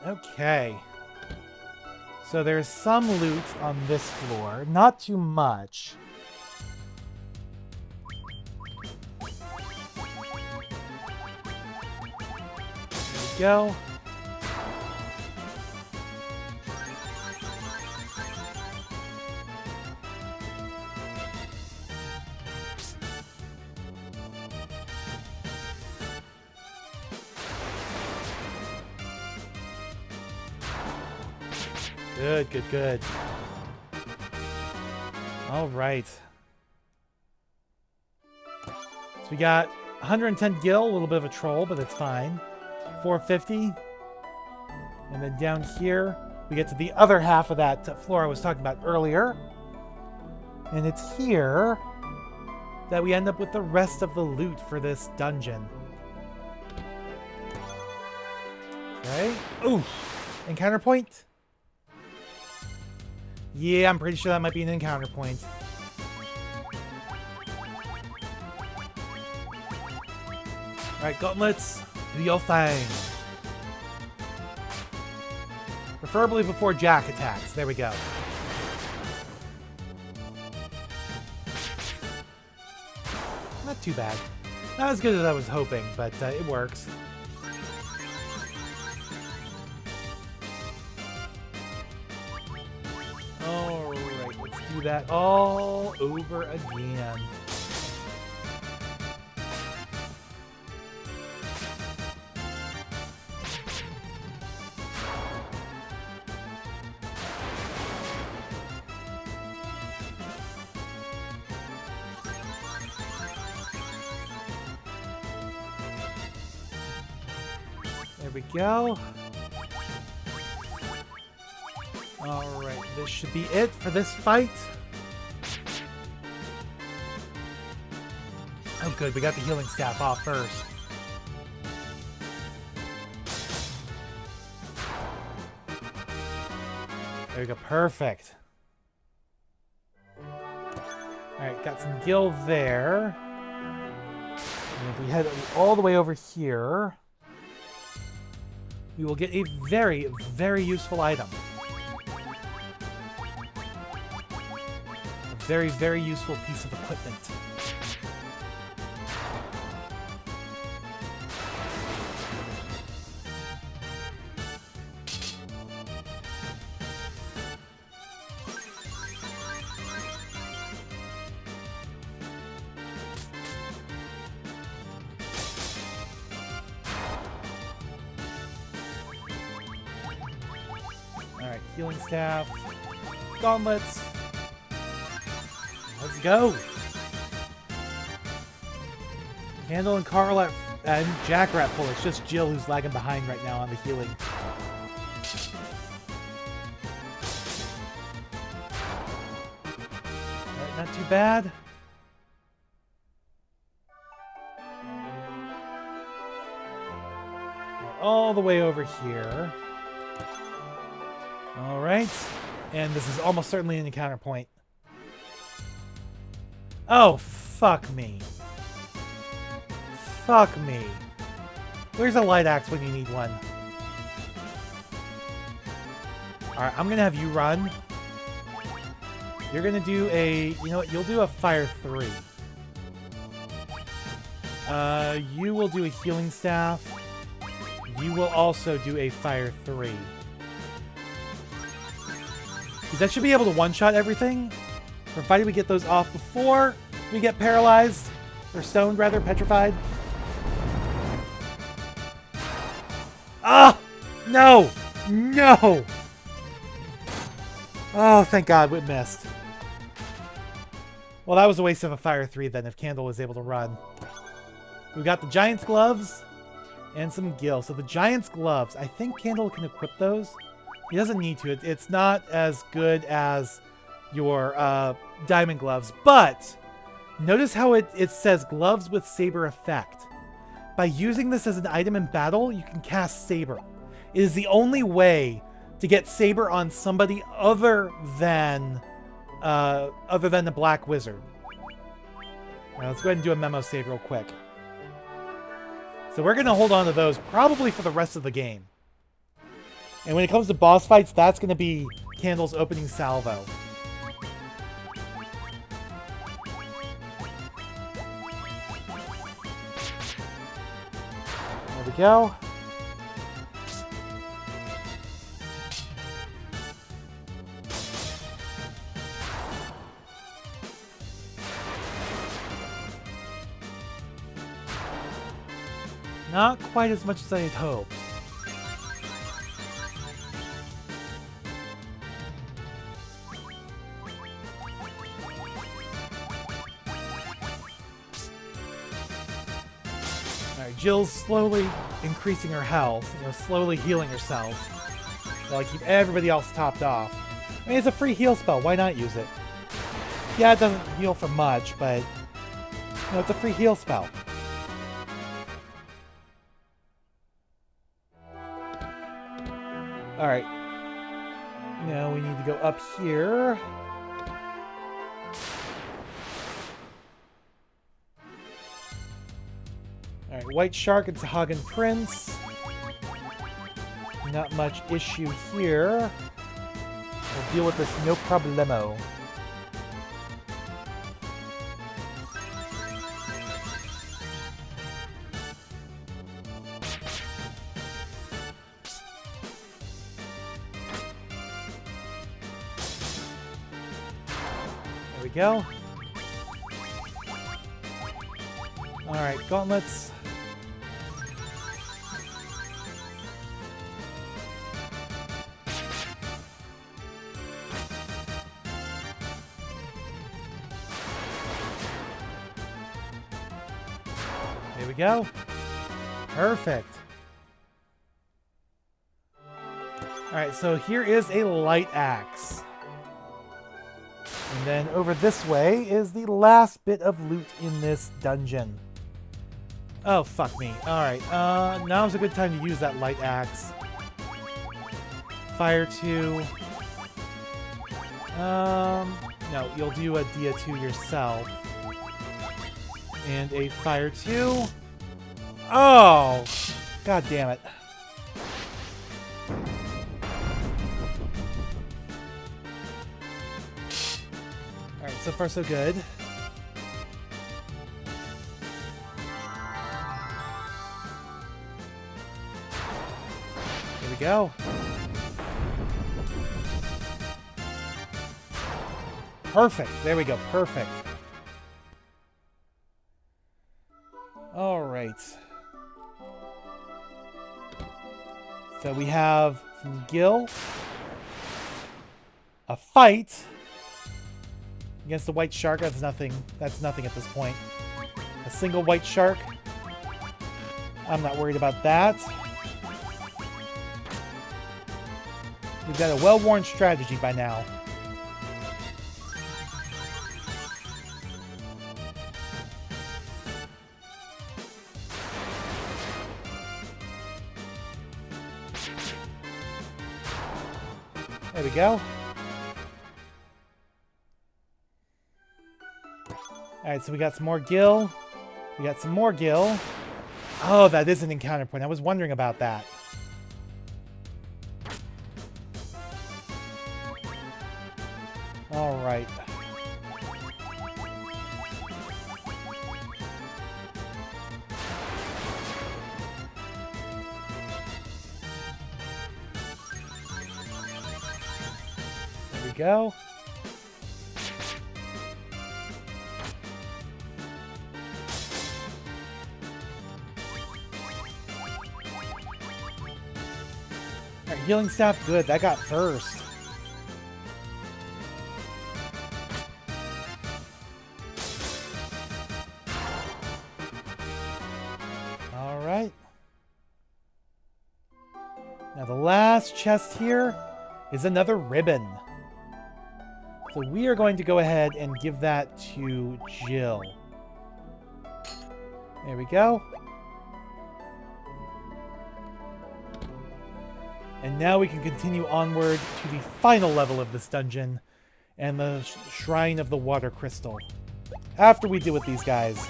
Okay. So there's some loot on this floor. Not too much. There we go. Good, good, good. All right. So we got 110 gil, a little bit of a troll, but it's fine. 450. And then down here, we get to the other half of that floor I was talking about earlier. And it's here that we end up with the rest of the loot for this dungeon. Okay. Ooh. Encounter point? Yeah, I'm pretty sure that might be an encounter point. Alright, gauntlets, do your thing. Preferably before Jack attacks. There we go. Not too bad. Not as good as I was hoping, but it works. Alright, let's do that all over again. There we go. Alright, this should be it for this fight. Oh good, we got the healing staff off first. There we go, perfect. Alright, got some gil there. And if we head all the way over here, we will get a very, very useful item. A very, very useful piece of equipment. Alright, healing staff, gauntlets. Let's go. Candle and Carl and Jack are at full. It's just Jill who's lagging behind right now on the healing. Alright, not too bad. All the way over here. Alright. And this is almost certainly an encounter point. Oh, fuck me. Fuck me. Where's a light axe when you need one? Alright, I'm gonna have you run. You're gonna do a... You know what? You'll do a fire 3. You will do a healing staff. You will also do a fire 3. Because that should be able to one-shot everything. Provided we get those off before we get paralyzed. Or stoned, rather. Petrified. Ah! No! No! Oh, thank God we missed. Well, that was a waste of a fire 3 then, if Candle was able to run. We got the Giant's Gloves and some gil. So the Giant's Gloves, I think Candle can equip those. He doesn't need to. It's not as good as your Diamond Gloves, but notice how it says Gloves with Saber Effect. By using this as an item in battle, you can cast Saber. It is the only way to get Saber on somebody other than the Black Wizard. Now, let's go ahead and do a memo save real quick. So we're going to hold on to those probably for the rest of the game. And when it comes to boss fights, that's going to be Candle's opening salvo. There we go. Not quite as much as I had hoped. Jill's slowly increasing her health, you know, slowly healing herself. While I keep everybody else topped off. I mean, it's a free heal spell. Why not use it? Yeah, it doesn't heal for much, but you know, it's a free heal spell. Alright. Now we need to go up here. Alright, White Shark and Sahagan Prince. Not much issue here. We'll deal with this no problemo. There we go. Alright, gauntlets. There we go. Perfect. Alright, so here is a light axe. And then over this way is the last bit of loot in this dungeon. Oh, fuck me. Alright, now's a good time to use that light axe. Fire 2. No, you'll do a Dia 2 yourself. And a Fire 2. Oh! God damn it. Alright, so far so good. Here we go. Perfect. There we go. Perfect. All right. So we have some Gil. A fight against the White Shark. That's nothing. That's nothing at this point. A single White Shark. I'm not worried about that. We've got a well-worn strategy by now. There we go. Alright, so we got some more Gil. We got some more Gil. Oh, that is an encounter point. I was wondering about that. Alright. There we go. Alright, healing staff, good. That got first. Alright. Now the last chest here is another ribbon. So we are going to go ahead and give that to Jill. There we go. And now we can continue onward to the final level of this dungeon and the Shrine of the Water Crystal. After we deal with these guys.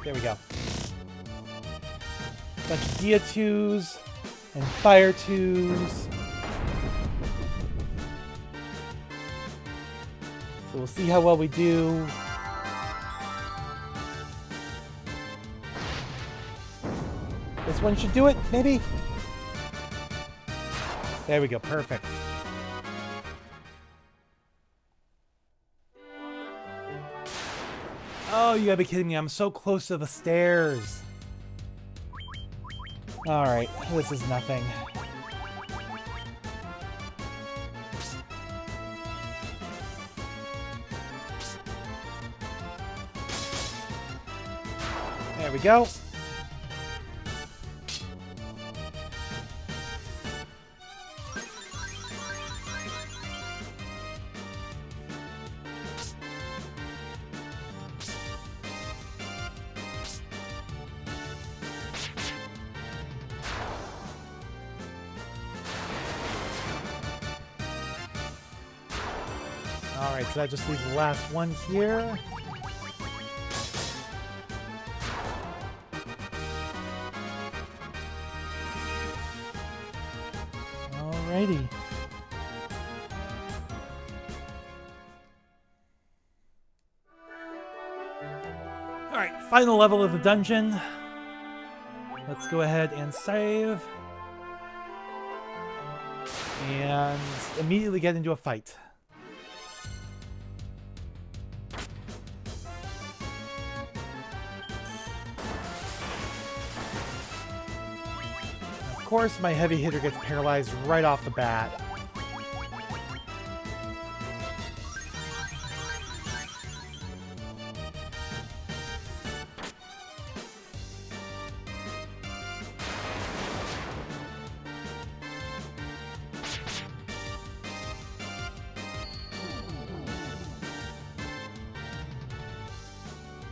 There we go. Bunch of Dia 2s and Fire 2s. So we'll see how well we do. This one should do it, maybe? There we go, perfect. Oh, you gotta be kidding me. I'm so close to the stairs. Alright, this is nothing. There we go. Alright, so that just leaves the last one here. Alrighty. Alright, final level of the dungeon. Let's go ahead and save. And immediately get into a fight. Of course, my heavy hitter gets paralyzed right off the bat.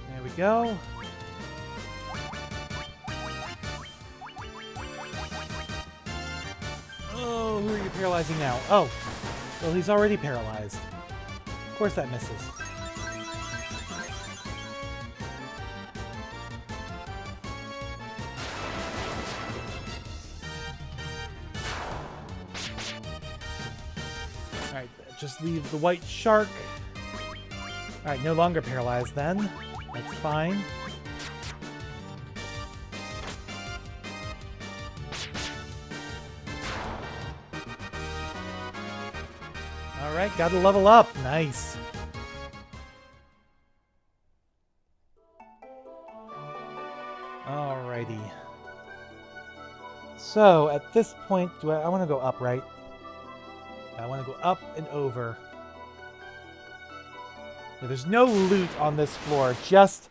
There we go. Oh, who are you paralyzing now? Oh, well, he's already paralyzed. Of course that misses. Alright, just leave the white shark. Alright, no longer paralyzed then. That's fine. Alright, gotta level up. Nice. Alrighty. So, at this point, I want to go up, right? I want to go up and over. Yeah, there's no loot on this floor, just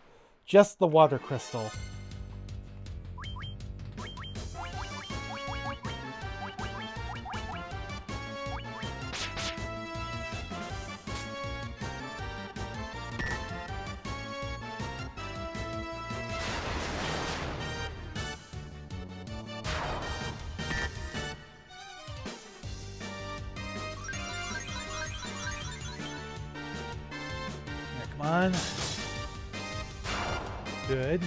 the water crystal. Come on. Good.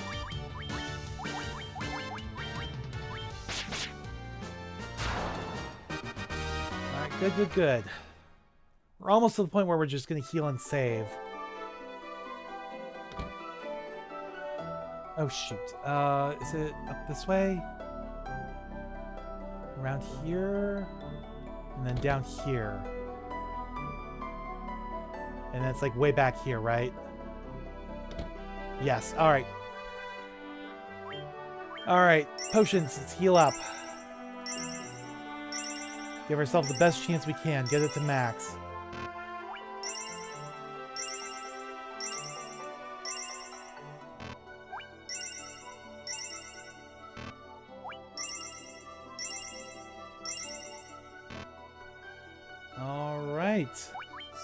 Alright, good. We're almost to the point where we're just gonna heal and save. Oh shoot. Is it up this way? Around here? And then down here. And that's like way back here, right? Yes, alright. Alright, potions, let's heal up. Give ourselves the best chance we can. Get it to max. Alright.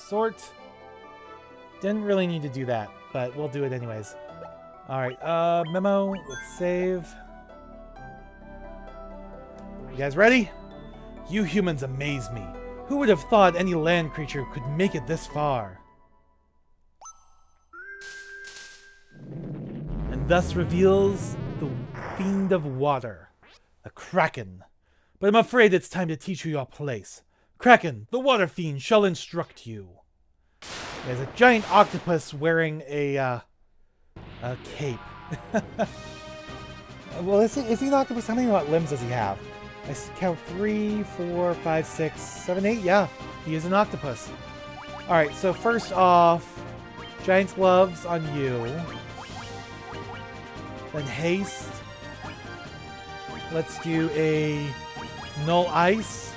Sort. Didn't really need to do that, but we'll do it anyways. Alright, memo. Let's save. You guys ready? You humans amaze me. Who would have thought any land creature could make it this far? And thus reveals the fiend of water, the Kraken. But I'm afraid it's time to teach you your place. Kraken, the water fiend, shall instruct you. There's a giant octopus wearing a cape. Well, is he an octopus? How many limbs does he have? I count 3, 4, 5, 6, 7, 8. Yeah, he is an octopus. Alright, so first off, giant's gloves on you. Then haste. Let's do a null ice.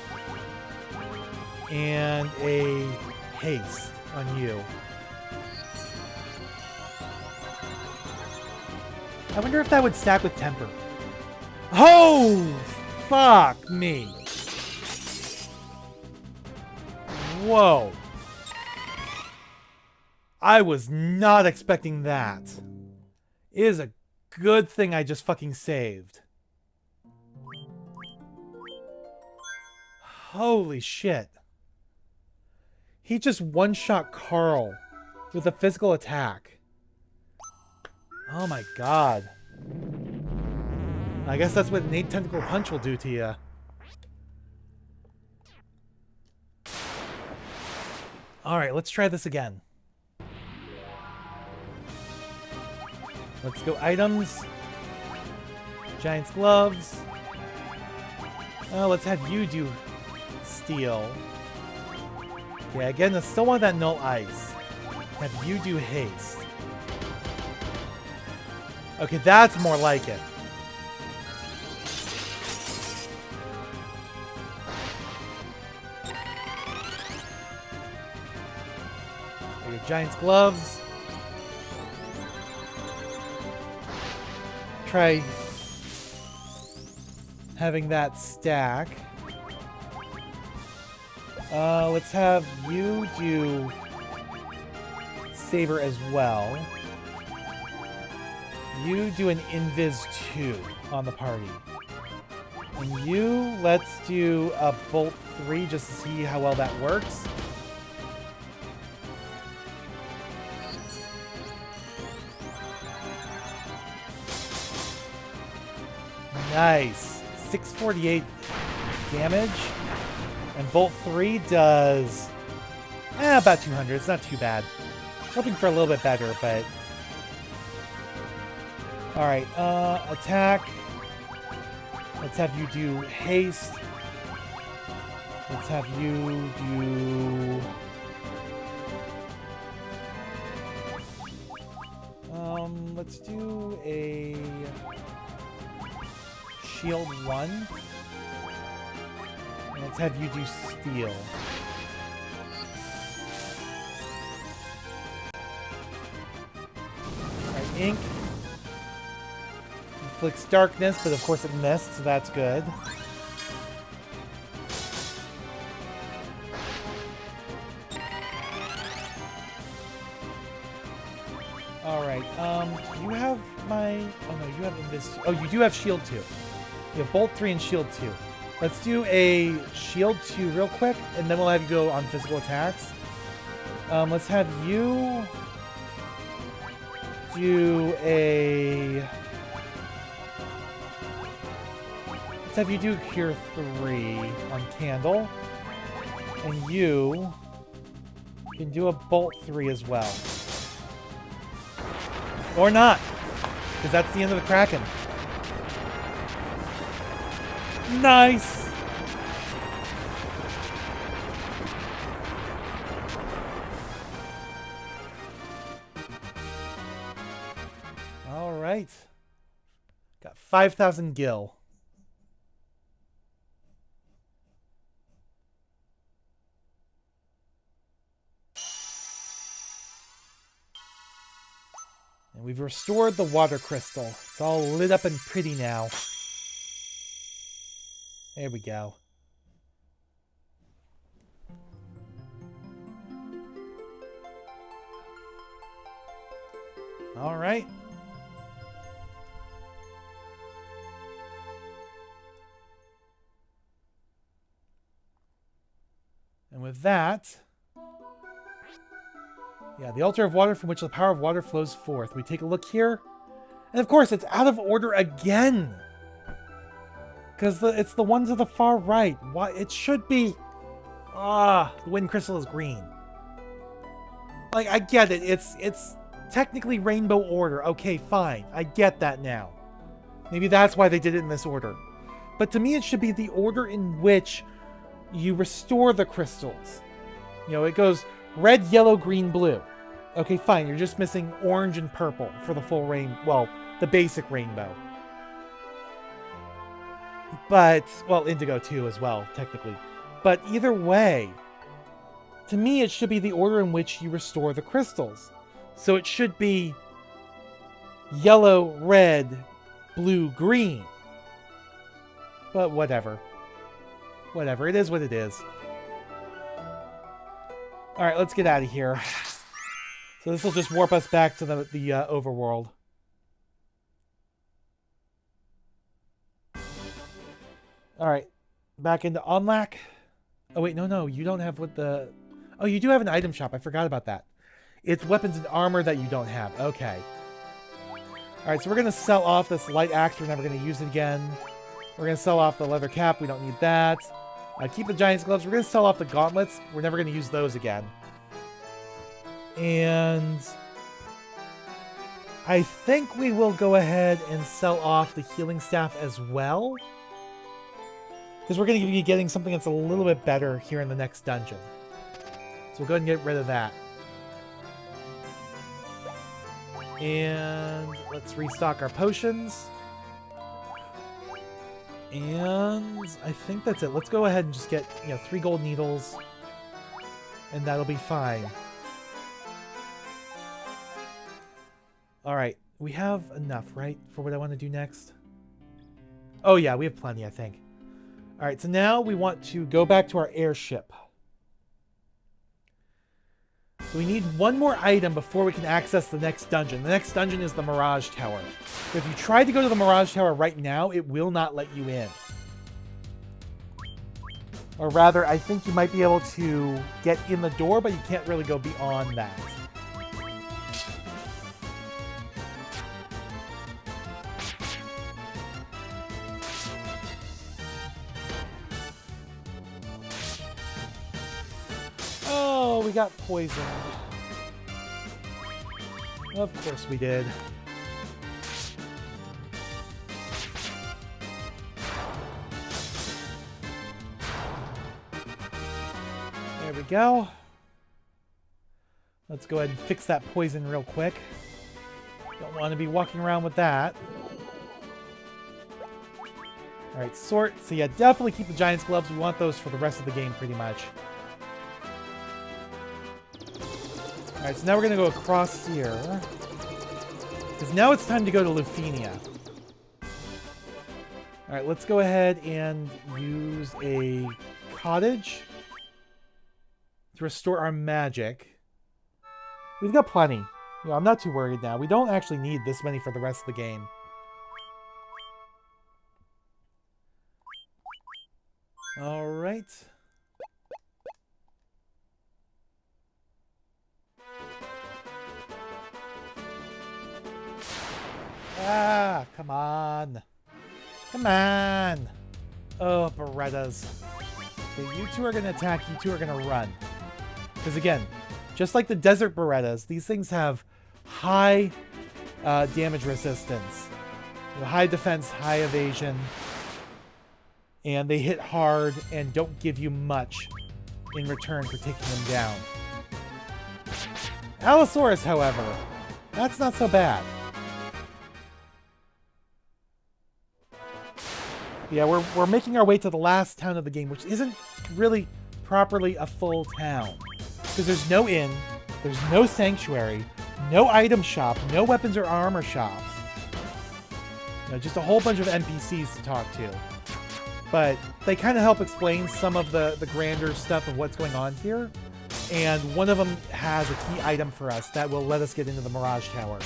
And a haste on you. I wonder if that would stack with temper. Oh, fuck me. Whoa. I was not expecting that. It is a good thing I just fucking saved. Holy shit. He just one-shot Carl with a physical attack. Oh my god. I guess that's what an 8 tentacle punch will do to you. Alright, let's try this again. Let's go items. Giant's gloves. Oh, let's have you do steel. Yeah, again, I still want that null ice. Have you do haste. Okay, that's more like it. There you go, Giant's gloves. Try having that stack. Let's have you do Saber as well. You do an Invis 2 on the party. And you, let's do a Bolt 3 just to see how well that works. Nice. 648 damage. And Bolt 3 does about 200. It's not too bad. Hoping for a little bit better, but... Alright, attack. Let's have you do haste. Let's have you do... let's do a... Shield 1. And let's have you do steel. Alright, ink. Inflicts darkness, but of course it missed, so that's good. Alright, do you have my... Oh no, you have this... Oh, you do have shield 2. You have Bolt 3 and Shield 2. Let's do a Shield 2 real quick, and then we'll have you go on physical attacks. Let's have you do a... Let's have you do Cure 3 on Candle. And you can do a Bolt 3 as well. Or not, because that's the end of the Kraken. Nice! Alright. Got 5,000 gil. And we've restored the water crystal. It's all lit up and pretty now. There we go. All right. And with that, yeah, the altar of water from which the power of water flows forth. We take a look here. And of course, it's out of order again. Because it's the one to the far right. Why? It should be... the wind crystal is green. Like, I get it. It's technically rainbow order. Okay, fine. I get that now. Maybe that's why they did it in this order. But to me, it should be the order in which you restore the crystals. You know, it goes red, yellow, green, blue. Okay, fine. You're just missing orange and purple for the full well, the basic rainbow. But, well, indigo too as well, technically. But either way, to me it should be the order in which you restore the crystals. So it should be yellow, red, blue, green. But whatever. Whatever. It is what it is. Alright, let's get out of here. So this will just warp us back to the overworld. Alright. Back into Onlak. Oh, wait. No. You don't have what the... Oh, you do have an item shop. I forgot about that. It's weapons and armor that you don't have. Okay. Alright, so we're going to sell off this light axe. We're never going to use it again. We're going to sell off the leather cap. We don't need that. Keep the giant's gloves. We're going to sell off the gauntlets. We're never going to use those again. And I think we will go ahead and sell off the healing staff as well. Because we're going to be getting something that's a little bit better here in the next dungeon. So we'll go ahead and get rid of that. And let's restock our potions. And I think that's it. Let's go ahead and just get, 3 gold needles. And that'll be fine. Alright, we have enough, right? For what I want to do next? Oh yeah, we have plenty, I think. Alright, so now we want to go back to our airship. So we need one more item before we can access the next dungeon. The next dungeon is the Mirage Tower. But if you try to go to the Mirage Tower right now, it will not let you in. Or rather, I think you might be able to get in the door, but you can't really go beyond that. Oh, we got poisoned. Of course we did. There we go. Let's go ahead and fix that poison real quick. Don't want to be walking around with that. Alright, sort. So yeah, definitely keep the giant's gloves. We want those for the rest of the game pretty much. Alright, so now we're going to go across here. Because now it's time to go to Lufenia. Alright, let's go ahead and use a cottage to restore our magic. We've got plenty. I'm not too worried now. We don't actually need this many for the rest of the game. Alright. Ah, come on. Come on. Oh, Berettas. Okay, you two are going to attack, you two are going to run. Because again, just like the desert Berettas, these things have high damage resistance. High defense, high evasion. And they hit hard and don't give you much in return for taking them down. Allosaurus, however, that's not so bad. Yeah, we're making our way to the last town of the game, which isn't really properly a full town. Because there's no inn, there's no sanctuary, no item shop, no weapons or armor shops. Just a whole bunch of NPCs to talk to. But they kind of help explain some of the grander stuff of what's going on here. And one of them has a key item for us that will let us get into the Mirage Tower.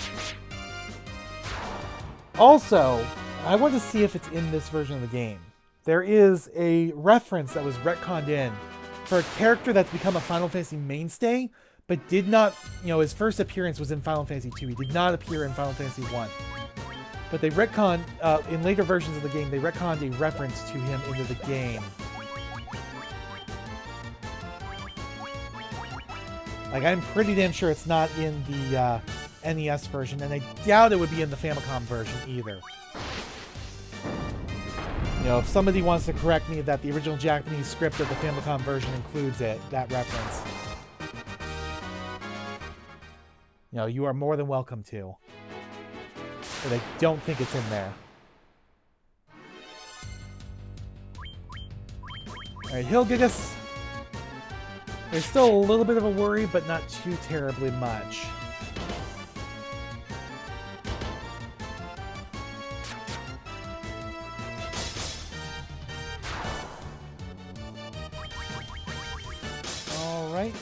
Also, I want to see if it's in this version of the game. There is a reference that was retconned in for a character that's become a Final Fantasy mainstay, but did not, his first appearance was in Final Fantasy 2. He did not appear in Final Fantasy 1. But they retconned, in later versions of the game, they retconned a reference to him into the game. Like, I'm pretty damn sure it's not in the NES version, and I doubt it would be in the Famicom version either. If somebody wants to correct me that the original Japanese script of the Famicom version includes that reference. You are more than welcome to. But I don't think it's in there. Alright, Hilgigus. There's still a little bit of a worry, but not too terribly much. right.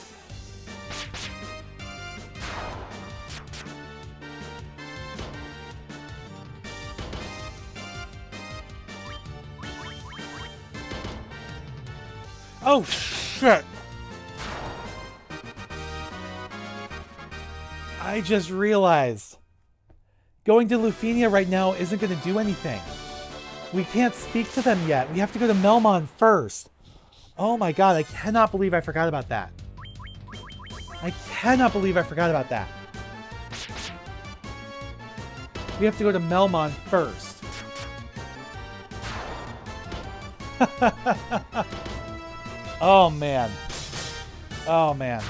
Oh, shit! I just realized going to Lufenia right now isn't going to do anything. We can't speak to them yet. We have to go to Melmon first. Oh my god, I cannot believe I forgot about that. I cannot believe I forgot about that. We have to go to Melmon first. Oh man. Oh man.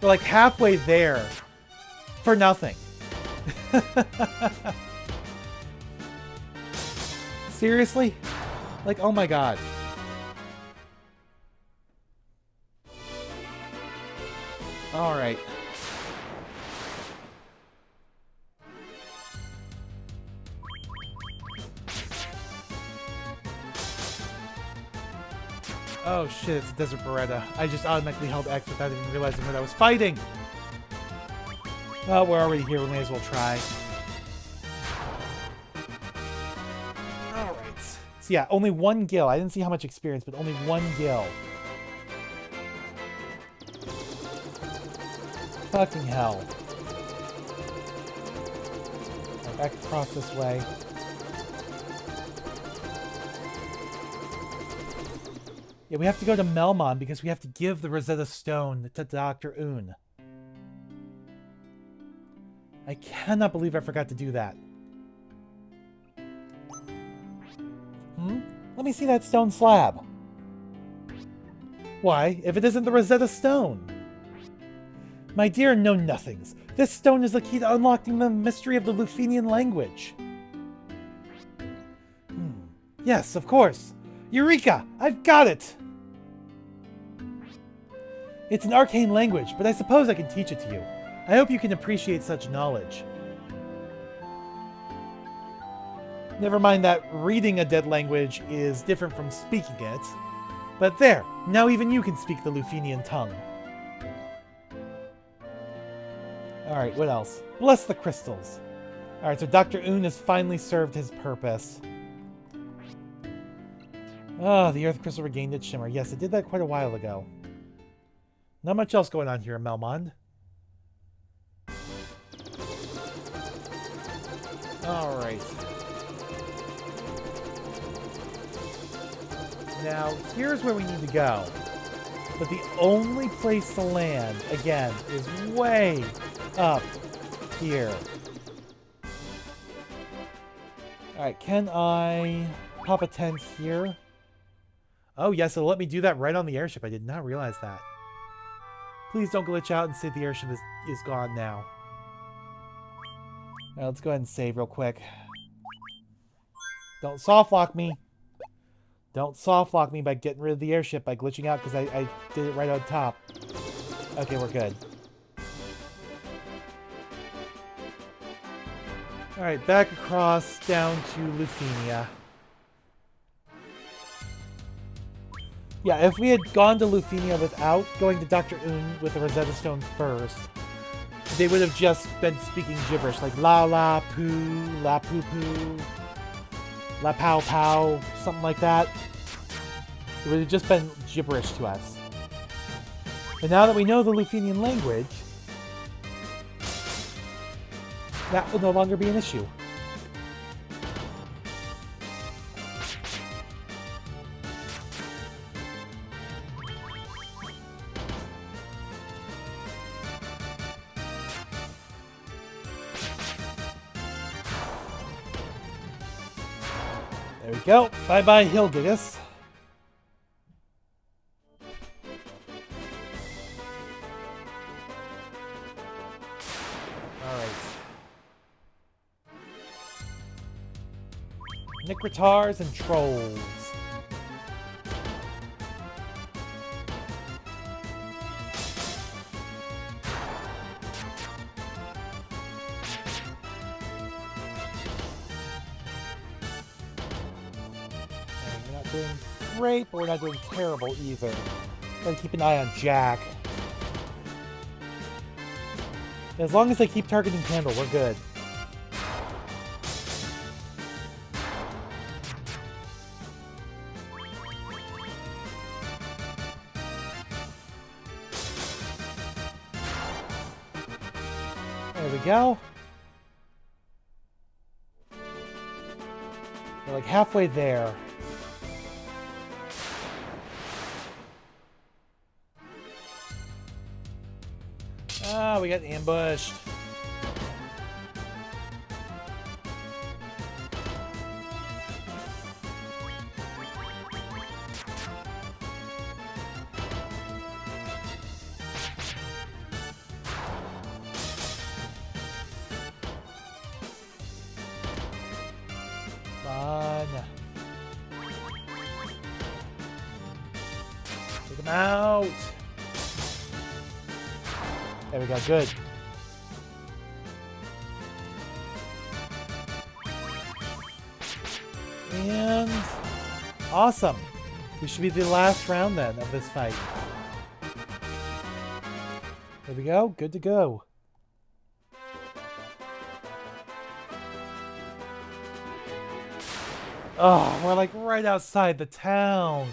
We're like halfway there for nothing. Seriously? Like, oh my god. Alright. Oh shit, it's a Desert Beretta. I just automatically held X without even realizing what I was fighting. Well, we're already here, we may as well try. Alright. So yeah, only one gil. I didn't see how much experience, but only one gil. Fucking hell. Right, back across this way. Yeah, we have to go to Melmon because we have to give the Rosetta Stone to Dr. Un. I cannot believe I forgot to do that. Let me see that stone slab. Why, if it isn't the Rosetta Stone? My dear know-nothings, this stone is the key to unlocking the mystery of the Lufenian language. Yes, of course. Eureka! I've got it! It's an arcane language, but I suppose I can teach it to you. I hope you can appreciate such knowledge. Never mind that reading a dead language is different from speaking it. But there, now even you can speak the Lufenian tongue. Alright, what else? Bless the crystals. Alright, so Dr. Un has finally served his purpose. Oh, the Earth Crystal regained its shimmer. Yes, it did that quite a while ago. Not much else going on here in Melmond. Alright. Now, here's where we need to go. But the only place to land, again, is way up here. Alright, can I pop a tent here? Oh, yes, it'll let me do that right on the airship. I did not realize that. Please don't glitch out and say the airship is gone now. Alright, let's go ahead and save real quick. Don't soft lock me. Don't soft lock me by getting rid of the airship by glitching out because I did it right on top. Okay, we're good. Alright, back across down to Lufenia. Yeah, if we had gone to Lufenia without going to Dr. Un with the Rosetta Stone first, they would have just been speaking gibberish, like la la poo, la poo poo, la pow pow, something like that. It would have just been gibberish to us. But now that we know the Lufenian language, that will no longer be an issue. There we go. Bye-bye, Hill Gigas. Alright. Necrotars and Trolls. We're not doing great, but we're not doing terrible either. Gotta keep an eye on Jack. As long as they keep targeting Candle, we're good. There we go. We're like halfway there. Ah, we got ambushed. Fun. Take them out. There we go, good. And awesome. This should be the last round then of this fight. There we go, good to go. Oh, we're like right outside the town.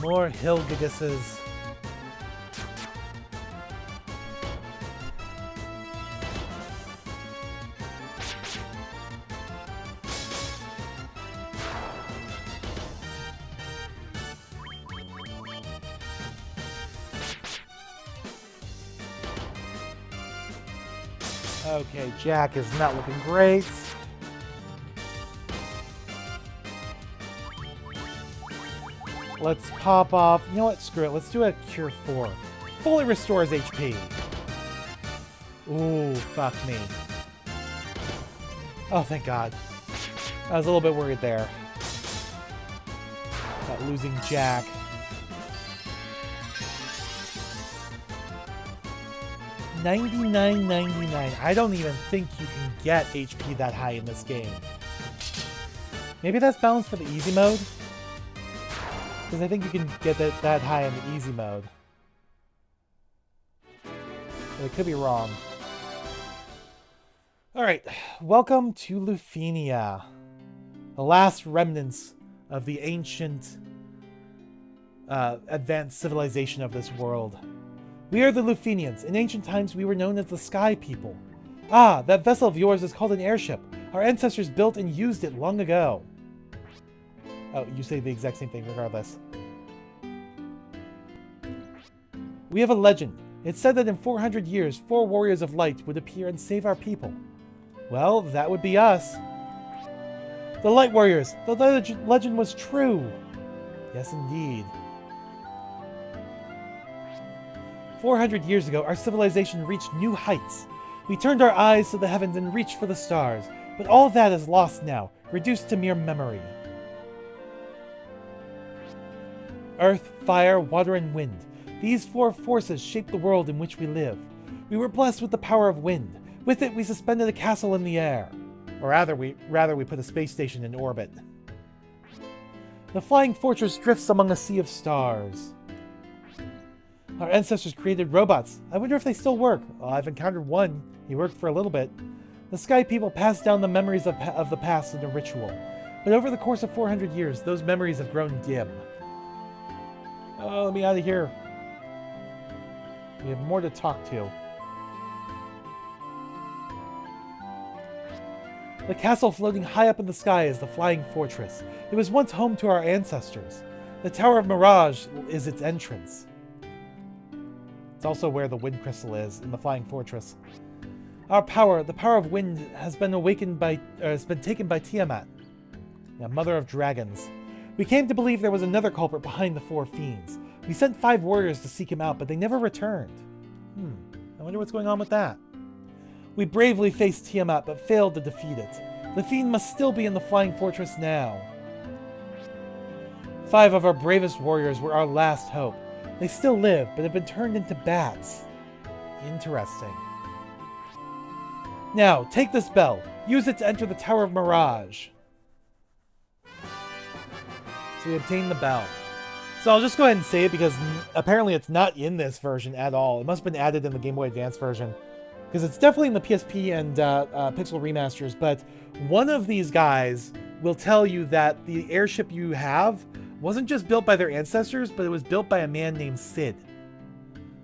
More Hilgigases. Okay, Jack is not looking great. Let's pop off. You know what? Screw it. Let's do a Cure 4. Fully restores HP. Ooh, fuck me. Oh, thank God. I was a little bit worried there about losing Jack. $99.99. I don't even think you can get HP that high in this game. Maybe that's balanced for the easy mode? Because I think you can get that high in the easy mode. But it could be wrong. Alright, welcome to Lufenia. The last remnants of the ancient advanced civilization of this world. We are the Lufenians. In ancient times, we were known as the Sky People. Ah, that vessel of yours is called an airship. Our ancestors built and used it long ago. Oh, you say the exact same thing regardless. We have a legend. It's said that in 400 years, 4 warriors of light would appear and save our people. Well, that would be us. The Light Warriors! The legend was true! Yes, indeed. 400 years ago, our civilization reached new heights. We turned our eyes to the heavens and reached for the stars. But all that is lost now, reduced to mere memory. Earth, fire, water, and wind. These 4 forces shape the world in which we live. We were blessed with the power of wind. With it, we suspended a castle in the air. Or rather, we put a space station in orbit. The flying fortress drifts among a sea of stars. Our ancestors created robots. I wonder if they still work. Well, I've encountered one. He worked for a little bit. The Sky People passed down the memories of the past in a ritual. But over the course of 400 years, those memories have grown dim. Oh, let me out of here. We have more to talk to. The castle floating high up in the sky is the Flying Fortress. It was once home to our ancestors. The Tower of Mirage is its entrance. It's also where the Wind Crystal is, in the Flying Fortress. Our power, the power of wind, has been taken by Tiamat, Mother of Dragons. We came to believe there was another culprit behind the 4 fiends. We sent 5 warriors to seek him out, but they never returned. I wonder what's going on with that. We bravely faced Tiamat, but failed to defeat it. The fiend must still be in the Flying Fortress now. 5 of our bravest warriors were our last hope. They still live, but have been turned into bats. Interesting. Now, take this bell. Use it to enter the Tower of Mirage. So we obtain the bell. So I'll just go ahead and say it because apparently it's not in this version at all. It must have been added in the Game Boy Advance version. Because it's definitely in the PSP and Pixel remasters, but one of these guys will tell you that the airship you have wasn't just built by their ancestors, but it was built by a man named Sid.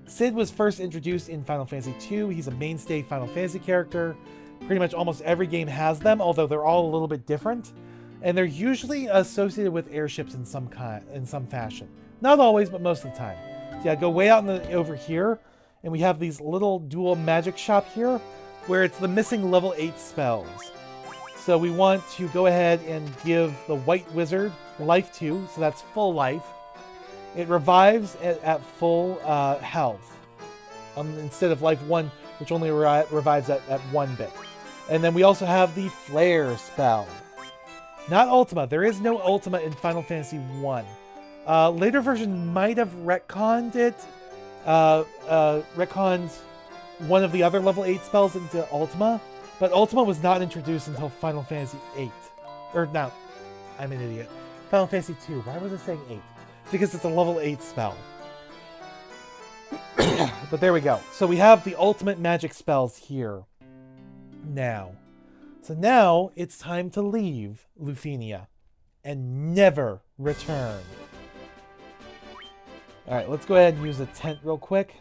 Sid was first introduced in Final Fantasy II. He's a mainstay Final Fantasy character. Pretty much almost every game has them, although they're all a little bit different. And they're usually associated with airships in some fashion. Not always, but most of the time. So yeah, go way out over here, and we have these little dual magic shop here, where it's the missing level 8 spells. So we want to go ahead and give the White Wizard life 2, so that's full life. It revives at full health, instead of life 1, which only revives at 1 bit. And then we also have the Flare spell. Not Ultima. There is no Ultima in Final Fantasy 1. Later version might have retconned it. Retconned one of the other level 8 spells into Ultima. But Ultima was not introduced until Final Fantasy 8. Or, no. I'm an idiot. Final Fantasy 2. Why was it saying 8? Because it's a level 8 spell. But there we go. So we have the ultimate magic spells here. Now. So now it's time to leave Lufenia and never return. Alright, let's go ahead and use a tent real quick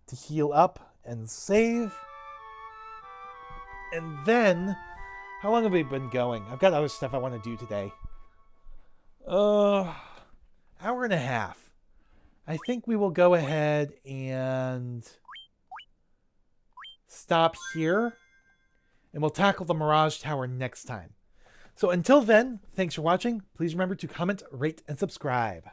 to heal up and save. And then, how long have we been going? I've got other stuff I want to do today. Hour and a half. I think we will go ahead and stop here. And we'll tackle the Mirage Tower next time. So until then, thanks for watching. Please remember to comment, rate, and subscribe.